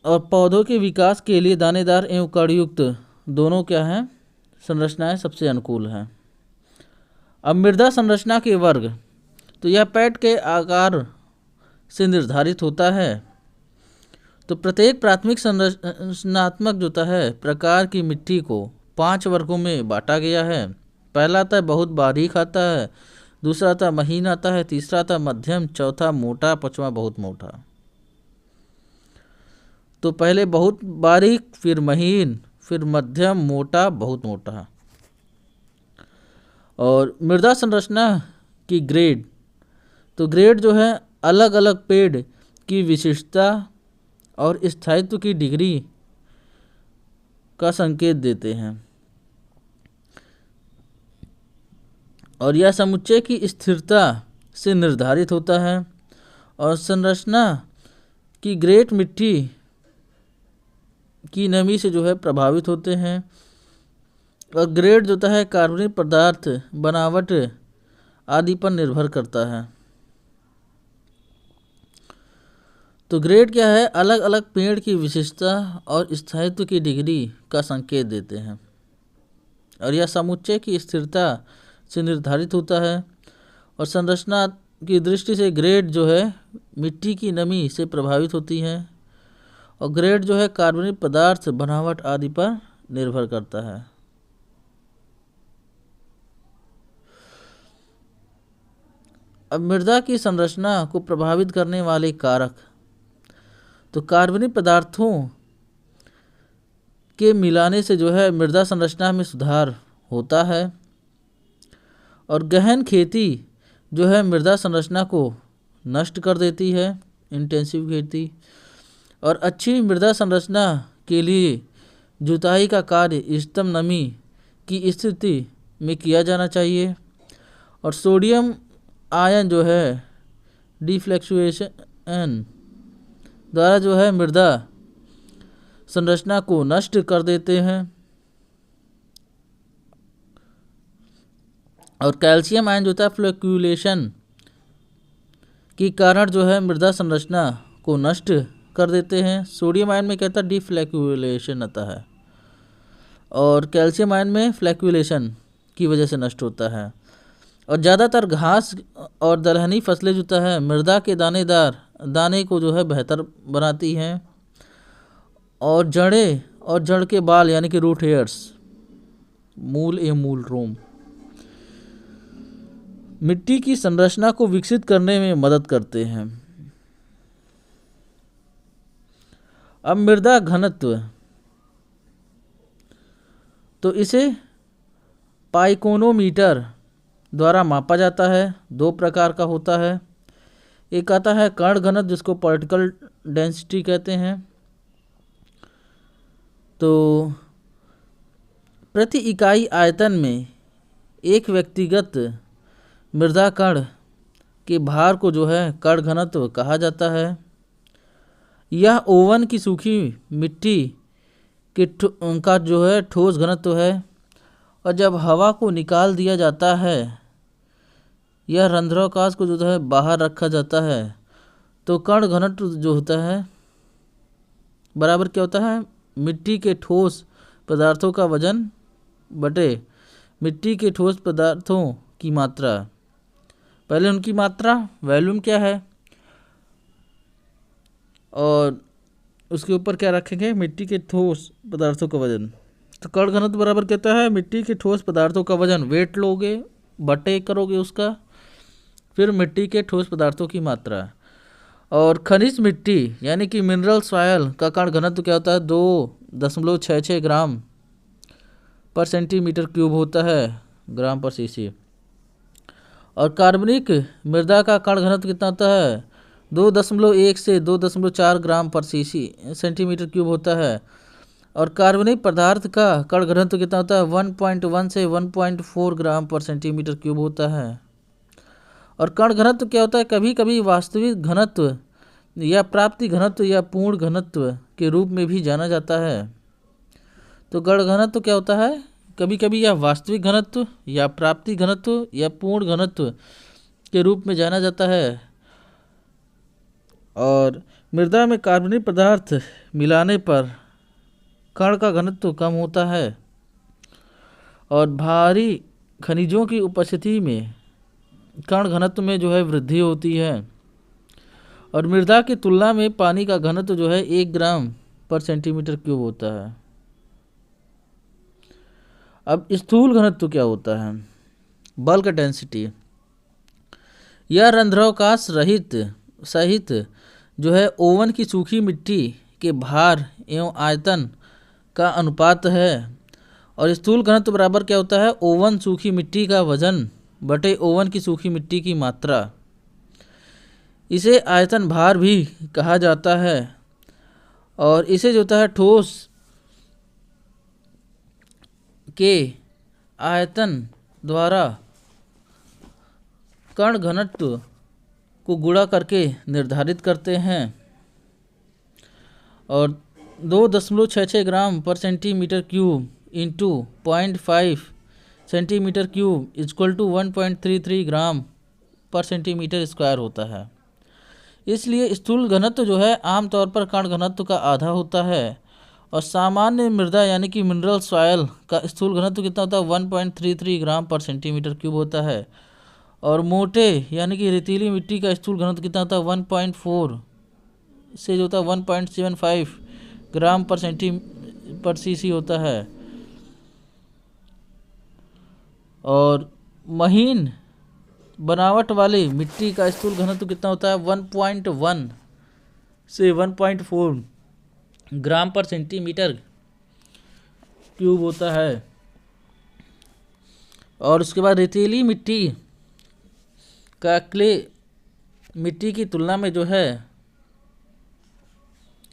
और पौधों के विकास के लिए दानेदार एवं कणयुक्त दोनों क्या हैं, संरचनाएं सबसे अनुकूल हैं। अब मृदा संरचना के वर्ग, तो यह पैड के आकार से निर्धारित होता है। तो प्रत्येक प्राथमिक संरचनात्मक जो है प्रकार की मिट्टी को 5 वर्गों में बांटा गया है। पहला आता है बहुत बारीक आता है, दूसरा आता महीन आता है, तीसरा आता मध्यम, चौथा मोटा, पांचवा बहुत मोटा। तो पहले बहुत बारीक, फिर महीन, फिर मध्यम, मोटा, बहुत मोटा। और मृदा संरचना की ग्रेड, तो ग्रेड जो है अलग अलग पेड़ की विशिष्टता और स्थायित्व की डिग्री का संकेत देते हैं और यह समुच्चय की स्थिरता से निर्धारित होता है। और संरचना की ग्रेड मिट्टी की नमी से जो है प्रभावित होते हैं और ग्रेड जो है कार्बनिक पदार्थ बनावट आदि पर निर्भर करता है। तो ग्रेड क्या है, अलग अलग पेड़ की विशेषता और स्थायित्व की डिग्री का संकेत देते हैं और यह समुच्चय की स्थिरता से निर्धारित होता है। और संरचना की दृष्टि से ग्रेड जो है मिट्टी की नमी से प्रभावित होती है और ग्रेड जो है कार्बनिक पदार्थ बनावट आदि पर निर्भर करता है। अब मृदा की संरचना को प्रभावित करने वाले कारक, तो कार्बनिक पदार्थों के मिलाने से जो है मृदा संरचना में सुधार होता है और गहन खेती जो है मृदा संरचना को नष्ट कर देती है, इंटेंसिव खेती। और अच्छी मृदा संरचना के लिए जुताई का कार्य इष्टतम नमी की स्थिति में किया जाना चाहिए। और सोडियम आयन जो है डिफ्लक्चुएशन द्वारा जो है मृदा संरचना को नष्ट कर देते हैं। और कैल्शियम आयन जो होता है फ्लक्चुएशन के कारण जो है मृदा संरचना को नष्ट कर देते हैं। सोडियम आयन में कहता है डिफ्लक्चुएशन आता है और कैल्शियम आयन में फ्लक्चुएशन की वजह से नष्ट होता है। और ज़्यादातर घास और दलहनी फसलें जो है मृदा के दानेदार दाने को जो है बेहतर बनाती हैं और जड़ें और जड़ के बाल यानी कि रूट हेयर्स, मूल एवं मूल रोम मिट्टी की संरचना को विकसित करने में मदद करते हैं। अब मृदा घनत्व, तो इसे पाइकोनोमीटर द्वारा मापा जाता है। दो प्रकार का होता है, एक आता है कण घनत्व जिसको पार्टिकल डेंसिटी कहते हैं। तो प्रति इकाई आयतन में एक व्यक्तिगत मृदा कण के भार को जो है कण घनत्व कहा जाता है। यह ओवन की सूखी मिट्टी के का जो है ठोस घनत्व है, और जब हवा को निकाल दिया जाता है, यह रंध्रावकाश को जो है बाहर रखा जाता है, तो कण घनत्व जो होता है बराबर क्या होता है, मिट्टी के ठोस पदार्थों का वजन बटे मिट्टी के ठोस पदार्थों की मात्रा। पहले उनकी मात्रा वॉल्यूम क्या है, और उसके ऊपर क्या रखेंगे, मिट्टी के ठोस पदार्थों का वजन। तो कण घनत्व बराबर कहता है मिट्टी के ठोस पदार्थों का वजन, वेट लोगे बटे करोगे उसका, फिर मिट्टी के ठोस पदार्थों की मात्रा। और खनिज मिट्टी यानी कि मिनरल सॉयल का कण घनत्व क्या होता है, 2.66 ग्राम पर सेंटीमीटर क्यूब होता है, ग्राम पर सीसी। और कार्बनिक मृदा का कण घनत्व कितना होता है, 2.1 से 2.4 ग्राम पर सीसी सेंटीमीटर क्यूब होता है। और कार्बनिक पदार्थ का कण घनत्व कितना होता है, 1.1 से 1.4 ग्राम पर सेंटीमीटर क्यूब होता है। और कण घनत्व क्या होता है, कभी कभी वास्तविक घनत्व या प्राप्ति घनत्व या पूर्ण घनत्व के रूप में भी जाना जाता है। तो कण घनत्व क्या होता है, कभी कभी यह वास्तविक घनत्व या प्राप्ति घनत्व या पूर्ण घनत्व के रूप में जाना जाता है। और मृदा में कार्बनिक पदार्थ मिलाने पर कण का घनत्व कम होता है, और भारी खनिजों की उपस्थिति में कण घनत्व में जो है वृद्धि होती है। और मृदा की तुलना में पानी का घनत्व जो है 1 ग्राम पर सेंटीमीटर क्यूब होता है। अब स्थूल घनत्व क्या होता है, बल्क डेंसिटी। यह रंध्रावकाश सहित जो है ओवन की सूखी मिट्टी के भार एवं आयतन का अनुपात है। और स्थूल घनत्व बराबर क्या होता है, ओवन सूखी मिट्टी का वजन बटे ओवन की सूखी मिट्टी की मात्रा। इसे आयतन भार भी कहा जाता है। और इसे जो होता है ठोस के आयतन द्वारा कण घनत्व को गुणा करके निर्धारित करते हैं। और 2.66 gram per centimetre cube into 0.5 centimetre cube equal to 1.33 gram per centimetre square होता है। इसलिए स्थूल घनत्व जो है आमतौर पर कण घनत्व का आधा होता है। और सामान्य मृदा यानी कि मिनरल सॉयल का स्थूल घनत्व कितना होता है, 1.33 ग्राम पर सेंटीमीटर क्यूब होता है। और मोटे यानी कि रेतीली मिट्टी का स्थूल घनत्व कितना होता है, 1.4 से जो होता है 1.75 ग्राम पर सीसी होता है। और महीन बनावट वाली मिट्टी का स्थूल घनत्व कितना होता है, 1.1 से 1.4 ग्राम पर सेंटीमीटर क्यूब होता है। और उसके बाद रेतीली मिट्टी का क्ले मिट्टी की तुलना में जो है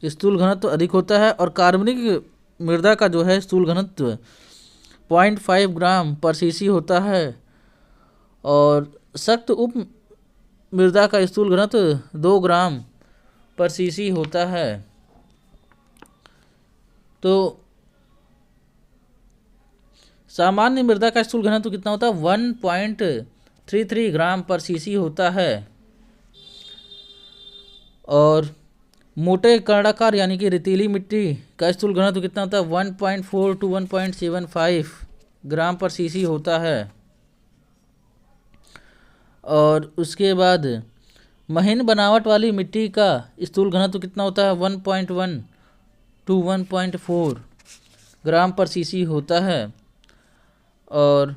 स्थूल घनत्व अधिक होता है। और कार्बनिक मृदा का जो है स्थूल घनत्व 0.5 ग्राम पर सीसी होता है। और सख्त उप मृदा का स्थूल घनत्व 2 ग्राम पर सीसी होता है। तो सामान्य मृदा का स्थूल घनत्व कितना होता है, 1.33 ग्राम पर सीसी होता है। और मोटे कर्णाकार यानी कि रेतीली मिट्टी का स्थूल घनत्व कितना होता है, 1.4 to 1.75 ग्राम पर सीसी होता है। और उसके बाद महीन बनावट वाली मिट्टी का स्थूल घनत्व कितना होता है, 1.1 to 1.4 ग्राम पर सीसी होता है। और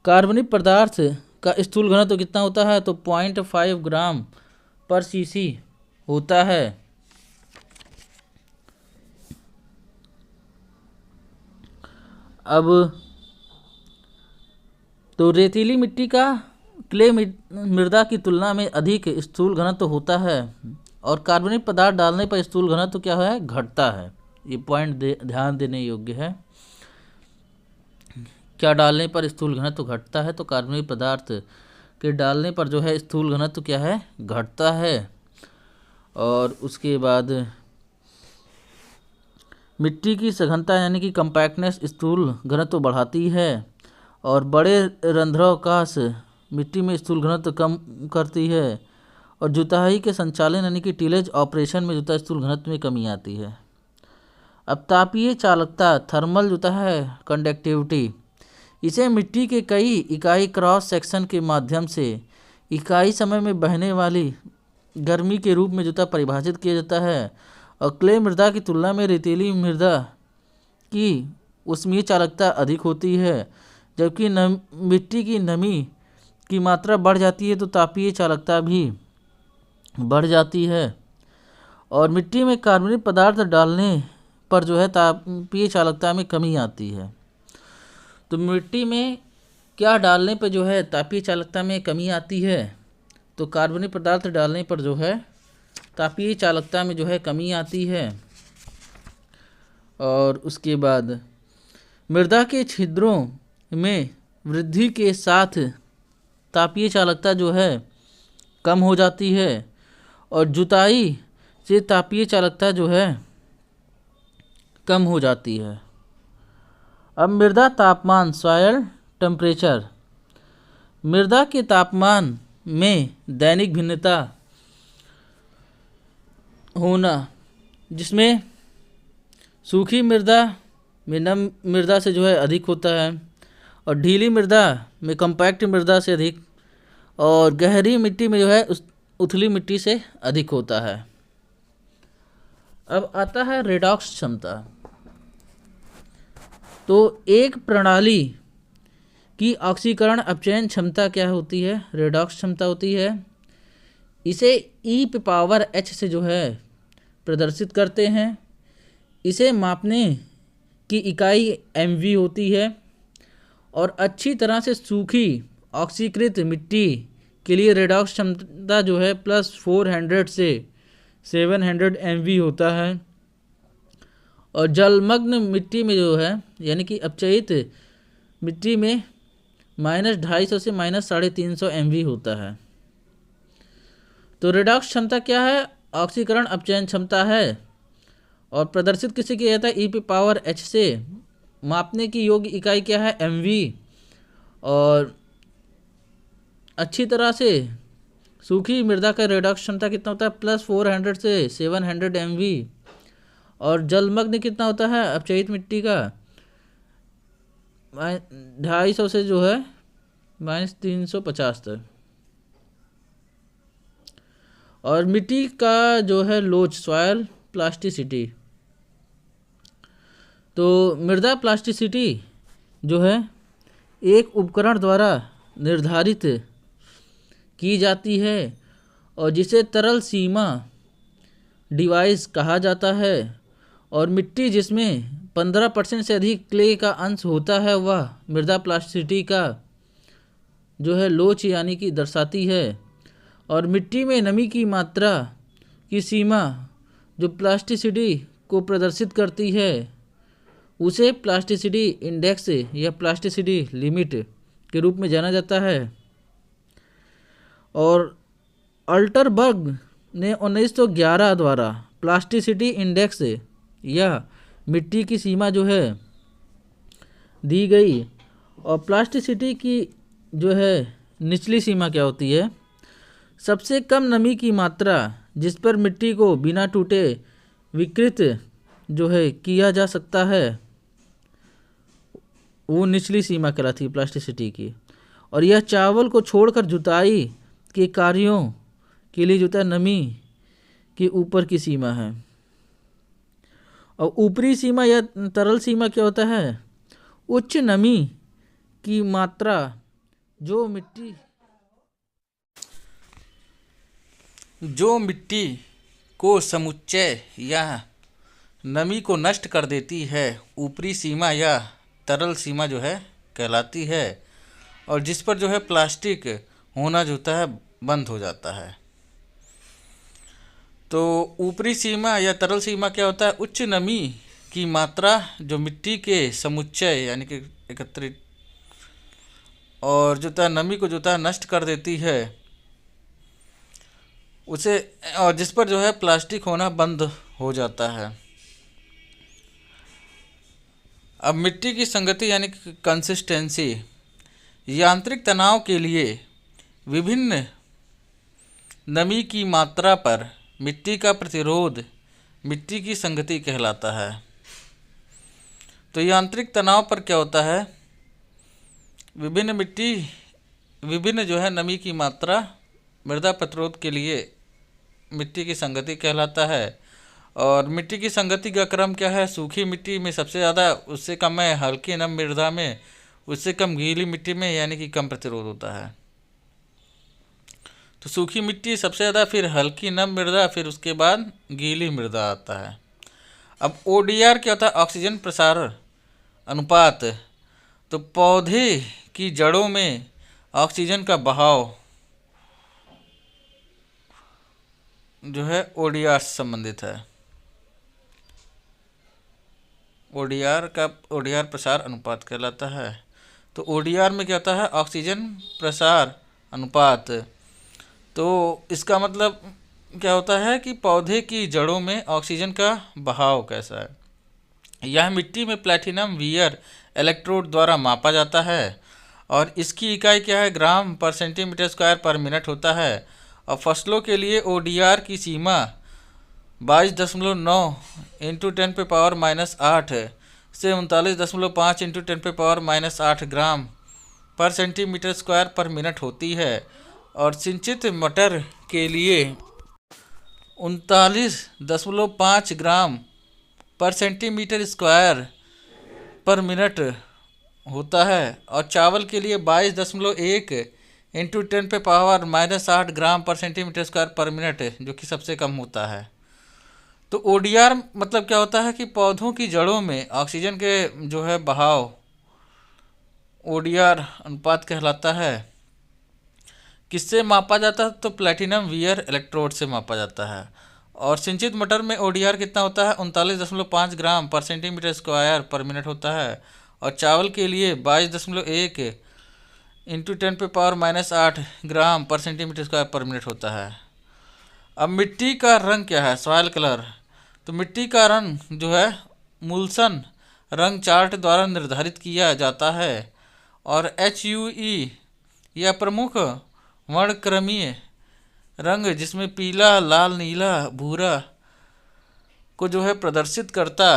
कार्बनिक पदार्थ का स्थूल घनत्व कितना होता है, तो 0.5 ग्राम पर सीसी होता है। अब तो रेतीली मिट्टी का क्ले मृदा की तुलना में अधिक स्थूल घनत्व होता है और कार्बनिक पदार्थ डालने पर स्थूल घनत्व क्या है, घटता है। ये पॉइंट ध्यान देने योग्य है। क्या डालने पर स्थूल घनत्व घटता है, तो कार्बनिक पदार्थ के डालने पर जो है स्थूल घनत्व क्या है, घटता है। और उसके बाद मिट्टी की सघनता यानी कि कंपैक्टनेस स्थूल घनत्व बढ़ाती है और बड़े रंध्रावकाश मिट्टी में स्थूल घनत्व कम करती है। और जुताई के संचालन यानी कि टिलेज ऑपरेशन में जुता स्थूल घनत्व में कमी आती है। अब तापीय चालकता, थर्मल जुता है कंडक्टिविटी, इसे मिट्टी के कई इकाई क्रॉस सेक्शन के माध्यम से इकाई समय में बहने वाली गर्मी के रूप में जुता परिभाषित किया जाता है। और क्ले मृदा की तुलना में रेतीली मृदा की ऊष्मीय चालकता अधिक होती है। जबकि मिट्टी की नमी की मात्रा बढ़ जाती है तो तापीय चालकता भी बढ़ जाती है। और मिट्टी में कार्बनिक पदार्थ डालने पर जो है तापीय चालकता में कमी आती है। तो मिट्टी में क्या डालने पर जो है तापीय चालकता में कमी आती है, तो कार्बनिक पदार्थ डालने पर जो है तापीय चालकता में जो है कमी आती है। और उसके बाद मृदा के छिद्रों में वृद्धि के साथ तापीय चालकता जो है कम हो जाती है और जुताई से तापीय चालकता जो है कम हो जाती है। अब मृदा तापमान, सॉयल टेम्परेचर, मृदा के तापमान में दैनिक भिन्नता होना, जिसमें सूखी मृदा में नम मृदा से जो है अधिक होता है और ढीली मृदा में कॉम्पैक्ट मृदा से अधिक और गहरी मिट्टी में जो है उथली मिट्टी से अधिक होता है। अब आता है रेडॉक्स क्षमता। तो एक प्रणाली की ऑक्सीकरण अपचयन क्षमता क्या होती है, रेडॉक्स क्षमता होती है। इसे e⁻h से जो है प्रदर्शित करते हैं। इसे मापने की इकाई mv होती है और अच्छी तरह से सूखी ऑक्सीकृत मिट्टी के लिए रेडॉक्स क्षमता जो है +400 से 700 mv होता है। और जलमग्न मिट्टी में जो है यानी कि अपचयित मिट्टी में -250 से -350 mv होता है। तो रेडॉक्स क्षमता क्या है, ऑक्सीकरण अपचयन क्षमता है और प्रदर्शित किसे किया जाता है, e⁻h से। मापने की योग्य इकाई क्या है, mv। और अच्छी तरह से सूखी मृदा का रेडॉक्स क्षमता कितना होता है, +400 से 700 mv। और जलमग्न कितना होता है अपचयित मिट्टी का, 250 से जो है -350 तक। और मिट्टी का जो है लोच, सॉयल प्लास्टिसिटी, तो मृदा प्लास्टिसिटी जो है एक उपकरण द्वारा निर्धारित की जाती है और जिसे तरल सीमा डिवाइस कहा जाता है। और मिट्टी जिसमें 15% से अधिक क्ले का अंश होता है वह मृदा प्लास्टिसिटी का जो है लोच यानी कि दर्शाती है। और मिट्टी में नमी की मात्रा की सीमा जो प्लास्टिसिटी को प्रदर्शित करती है उसे प्लास्टिसिटी इंडेक्स या प्लास्टिसिटी लिमिट के रूप में जाना जाता है। और अल्टरबर्ग ने 1911 द्वारा प्लास्टिसिटी इंडेक्स या मिट्टी की सीमा जो है दी गई। और प्लास्टिसिटी की जो है निचली सीमा क्या होती है, सबसे कम नमी की मात्रा जिस पर मिट्टी को बिना टूटे विकृत जो है किया जा सकता है वो निचली सीमा कहलाती है प्लास्टिसिटी की। और यह चावल को छोड़कर जुताई के कार्यों के लिए जो है नमी के ऊपर की सीमा है। और ऊपरी सीमा या तरल सीमा क्या होता है, उच्च नमी की मात्रा जो मिट्टी को समुच्चय या नमी को नष्ट कर देती है। ऊपरी सीमा या तरल सीमा जो है कहलाती है, और जिस पर जो है प्लास्टिक होना जो होता है बंद हो जाता है। तो ऊपरी सीमा या तरल सीमा क्या होता है? उच्च नमी की मात्रा जो मिट्टी के समुच्चय यानी कि एकत्रित और जो होता है नमी को जो होता है नष्ट कर देती है उसे, और जिस पर जो है प्लास्टिक होना बंद हो जाता है। अब मिट्टी की संगति यानी कि कंसिस्टेंसी, यांत्रिक तनाव के लिए विभिन्न नमी की मात्रा पर मिट्टी का प्रतिरोध मिट्टी की संगति कहलाता है। तो यांत्रिक तनाव पर क्या होता है? विभिन्न जो है नमी की मात्रा मृदा प्रतिरोध के लिए मिट्टी की संगति कहलाता है। और मिट्टी की संगति का क्रम क्या है? सूखी मिट्टी में सबसे ज़्यादा, उससे कम है हल्की नम मृदा में, उससे कम गीली मिट्टी में, यानी कि कम प्रतिरोध होता है। तो सूखी मिट्टी सबसे ज़्यादा, फिर हल्की नम मृदा, फिर उसके बाद गीली मृदा आता है। अब ODR क्या होता है? ऑक्सीजन प्रसार अनुपात। तो पौधे की जड़ों में ऑक्सीजन का बहाव जो है ODR से संबंधित है। ODR प्रसार अनुपात कहलाता है। तो ODR में क्या होता है? ऑक्सीजन प्रसार अनुपात। तो इसका मतलब क्या होता है कि पौधे की जड़ों में ऑक्सीजन का बहाव कैसा है। यह मिट्टी में प्लैटिनम वियर इलेक्ट्रोड द्वारा मापा जाता है और इसकी इकाई क्या है? ग्राम पर सेंटीमीटर स्क्वायर पर मिनट होता है। और फसलों के लिए ODR की सीमा 22.9 इंटू 10⁻⁻8 से 39.5 इंटू 10⁻⁻8 ग्राम पर सेंटीमीटर स्क्वायर पर मिनट होती है। और सिंचित मटर के लिए 39.5 ग्राम पर सेंटीमीटर स्क्वायर पर मिनट होता है। और चावल के लिए 22.1 इंटू 10⁻⁻8 ग्राम पर सेंटीमीटर स्क्वायर पर मिनट, जो कि सबसे कम होता है। तो ODR मतलब क्या होता है कि पौधों की जड़ों में ऑक्सीजन के जो है बहाव ODR अनुपात कहलाता है। किससे मापा जाता है? तो प्लैटिनम वियर इलेक्ट्रोड से मापा जाता है। और सिंचित मटर में ODR कितना होता है? 39.5 ग्राम पर सेंटीमीटर स्क्वायर पर मिनट होता है। और चावल के लिए 22.1 इंटू 10⁻⁻8 ग्राम पर सेंटीमीटर स्क्वायर पर मिनट होता है। अब मिट्टी का रंग क्या है? Soil colour. तो मिट्टी का रंग जो है मुल्सन रंग चार्ट द्वारा निर्धारित किया जाता है। और HUE या प्रमुख वर्णक्रमीय रंग, जिसमें पीला, लाल, नीला, भूरा को जो है प्रदर्शित करता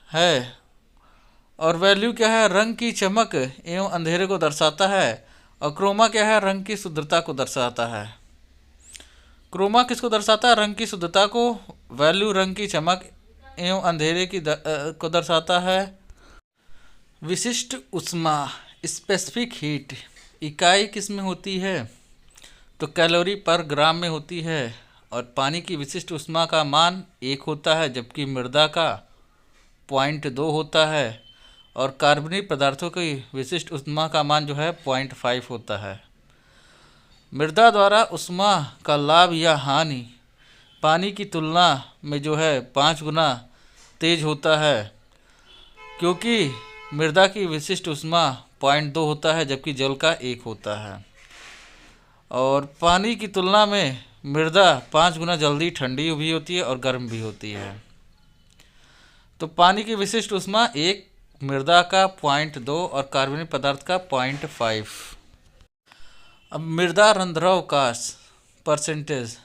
है। और वैल्यू क्या है? रंग की चमक एवं अंधेरे को दर्शाता है। और क्रोमा क्या है? रंग की शुद्धता को दर्शाता है। क्रोमा किसको दर्शाता है? रंग की शुद्धता को। वैल्यू रंग की चमक एवं अंधेरे की को दर्शाता है। विशिष्ट ऊष्मा स्पेसिफिक हीट इकाई किस में होती है? तो कैलोरी पर ग्राम में होती है। और पानी की विशिष्ट ऊष्मा का मान 1 होता है, जबकि मृदा का 0.2 होता है। और कार्बनिक पदार्थों की विशिष्ट ऊष्मा का मान जो है 0.5 होता है। मृदा द्वारा ऊष्मा का लाभ या हानि पानी की तुलना में जो है 5 गुना तेज होता है, क्योंकि मृदा की विशिष्ट ऊष्मा 0.2 होता है, जबकि जल का 1 होता है। और पानी की तुलना में मृदा 5 गुना जल्दी ठंडी भी होती है और गर्म भी होती है। तो पानी की विशिष्ट ऊष्मा 1, मृदा का 0.2 और कार्बनिक पदार्थ का 0.5। अब मृदा रंध्रावकाश परसेंटेज।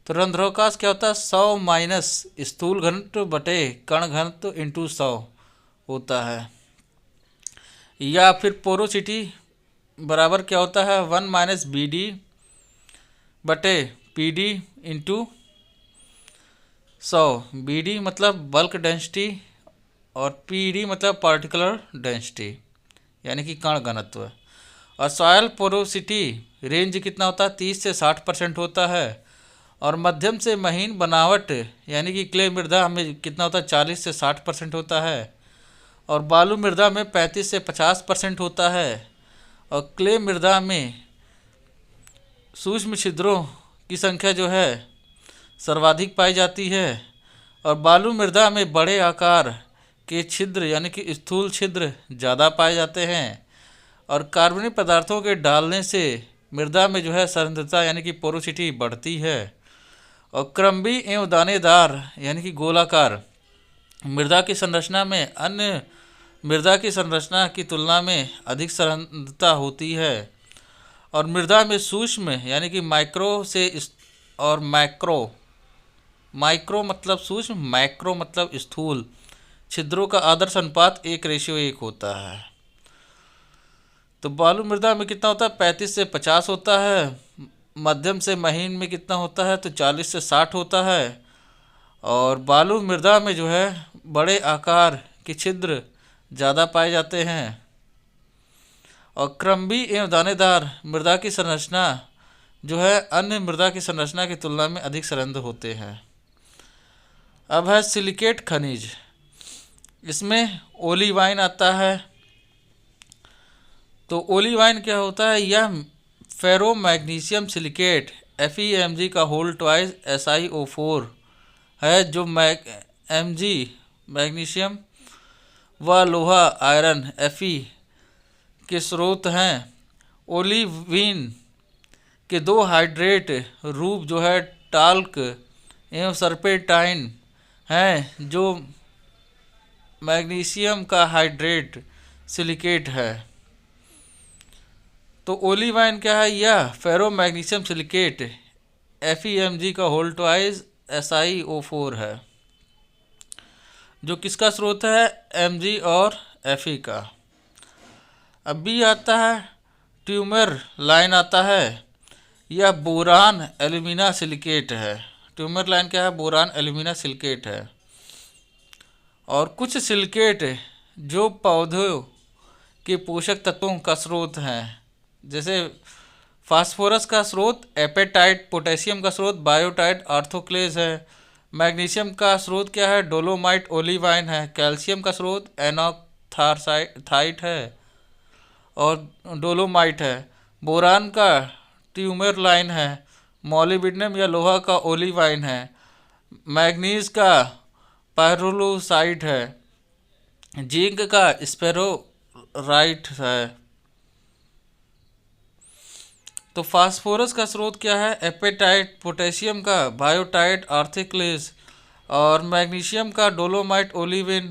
तो रंध्रावकाश क्या होता है? 100 माइनस स्थूल घनत्व बटे कण घनत्व इंटू 100 होता है। या फिर पोरोसिटी बराबर क्या होता है? 1 माइनस BD बटे PD इंटू 100। BD मतलब बल्क डेंसिटी और PD मतलब पार्टिकुलर डेंसिटी, यानी कि कण घनत्व। और सॉयल पोरोसिटी रेंज कितना होता है? 30 से 60% होता है। और मध्यम से महीन बनावट यानी कि क्ले मृदा में कितना होता है? 40 से 60% होता है। और बालू मृदा में 35 से 50% होता है। और क्ले मृदा में सूक्ष्म छिद्रों की संख्या जो है सर्वाधिक पाई जाती है। और बालू मृदा में बड़े आकार के छिद्र यानी कि स्थूल छिद्र ज़्यादा पाए जाते हैं। और कार्बनिक पदार्थों के डालने से मृदा में जो है सांद्रता यानी कि पोरोसिटी बढ़ती है। और क्रम्बी एवं दानेदार यानी कि गोलाकार मृदा की संरचना में अन्य मृदा की संरचना की तुलना में अधिक सांद्रता होती है। और मृदा में सूक्ष्म यानी कि माइक्रो से और माइक्रो मतलब सूक्ष्म, मैक्रो मतलब स्थूल छिद्रों का आदर्श अनुपात 1:1 होता है। तो बालू मृदा में कितना होता है? 35 से 50 होता है। मध्यम से महीन में कितना होता है? तो 40 से 60 होता है। और बालू मृदा में जो है बड़े आकार के छिद्र ज़्यादा पाए जाते हैं। और क्रम्बी एवं दानेदार मृदा की संरचना जो है अन्य मृदा की संरचना की तुलना में अधिक सरंध्र होते हैं। अब है सिलिकेट खनिज। इसमें ओलिवाइन आता है। तो ओलिवाइन क्या होता है? यह फेरो मैग्नीशियम सिलिकेट FeMg का होल ट्वाइस SiO4 है, जो Mg मैग्नीशियम व लोहा आयरन Fe के स्रोत हैं। ओलिविन के 2 हाइड्रेट रूप जो है टाल्क एवं सर्पेंटाइन हैं, जो मैग्नीशियम का हाइड्रेट सिलिकेट है। तो ओलिवाइन क्या है? यह फेरो मैग्नीशियम सिलिकेट FeMg का होल ट्वाइस SiO4 है, जो किसका स्रोत है? Mg और Fe का। अब भी आता है ट्यूमर लाइन आता है। यह बोरान एल्यूमिना सिलिकेट है। ट्यूमर लाइन क्या है? बोरान एल्यूमिना सिलिकेट है। और कुछ सिलिकेट जो पौधों के पोषक तत्वों का स्रोत हैं, जैसे फास्फोरस का स्रोत एपेटाइट, पोटेशियम का स्रोत बायोटाइट आर्थोक्लेज है। मैग्नीशियम का स्रोत क्या है? डोलोमाइट ओलिवाइन है। कैल्शियम का स्रोत एनोक्साइड है और डोलोमाइट है। बोरान का ट्यूमर लाइन है। मॉलिब्डेनम या लोहा का ओलिवाइन है। मैग्नीज का पायरोलुसाइड है। जिंक का स्पेरोराइट है। तो फास्फोरस का स्रोत क्या है? एपेटाइट। पोटेशियम का बायोटाइट आर्थोक्लेज और मैग्नीशियम का डोलोमाइट ओलिविन।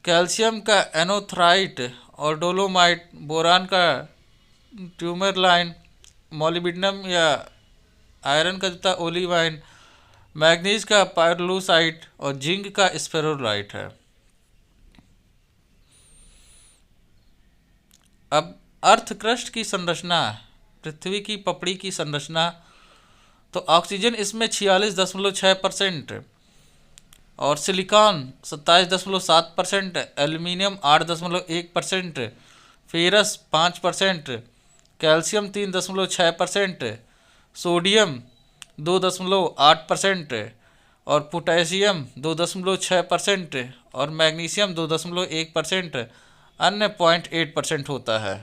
कैल्शियम का एनोथ्राइट और डोलोमाइट। बोरान का ट्यूमर लाइन। मॉलिब्डेनम या आयरन का जूता ओलिवाइन। मैग्नीज का पायरोलुसाइट और जिंक का स्पेरोलाइट है। अब अर्थ क्रस्ट की संरचना, पृथ्वी की पपड़ी की संरचना। तो ऑक्सीजन इसमें 46.6%, और silicon 27.7%, aluminium 8.1%, ferrous 5%, calcium 3.6%, sodium 2.8% और पोटेशियम 2.6% और मैग्नीशियम 2.1%, अन्य 0.8% होता है।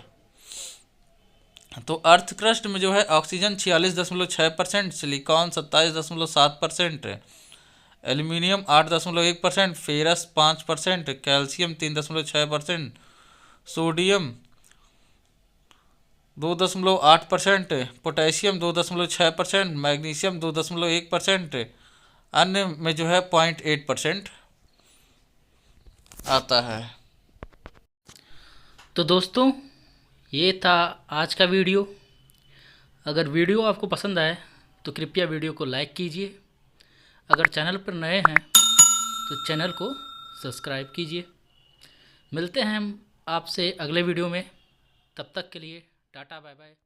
तो अर्थ क्रस्ट में जो है oxygen 46.6%, silicon 27.7%, aluminium 8.1%, ferrous 5%, calcium 3.6%, sodium 2.8%, potassium 2.6%, magnesium 2.1%, अन्य में जो है 0.8% आता है। तो दोस्तों, ये था आज का वीडियो। अगर वीडियो आपको पसंद आए तो कृपया वीडियो को लाइक कीजिए। अगर चैनल पर नए हैं तो चैनल को सब्सक्राइब कीजिए। मिलते हैं हम आपसे अगले वीडियो में। तब तक के लिए टाटा बाय बाय।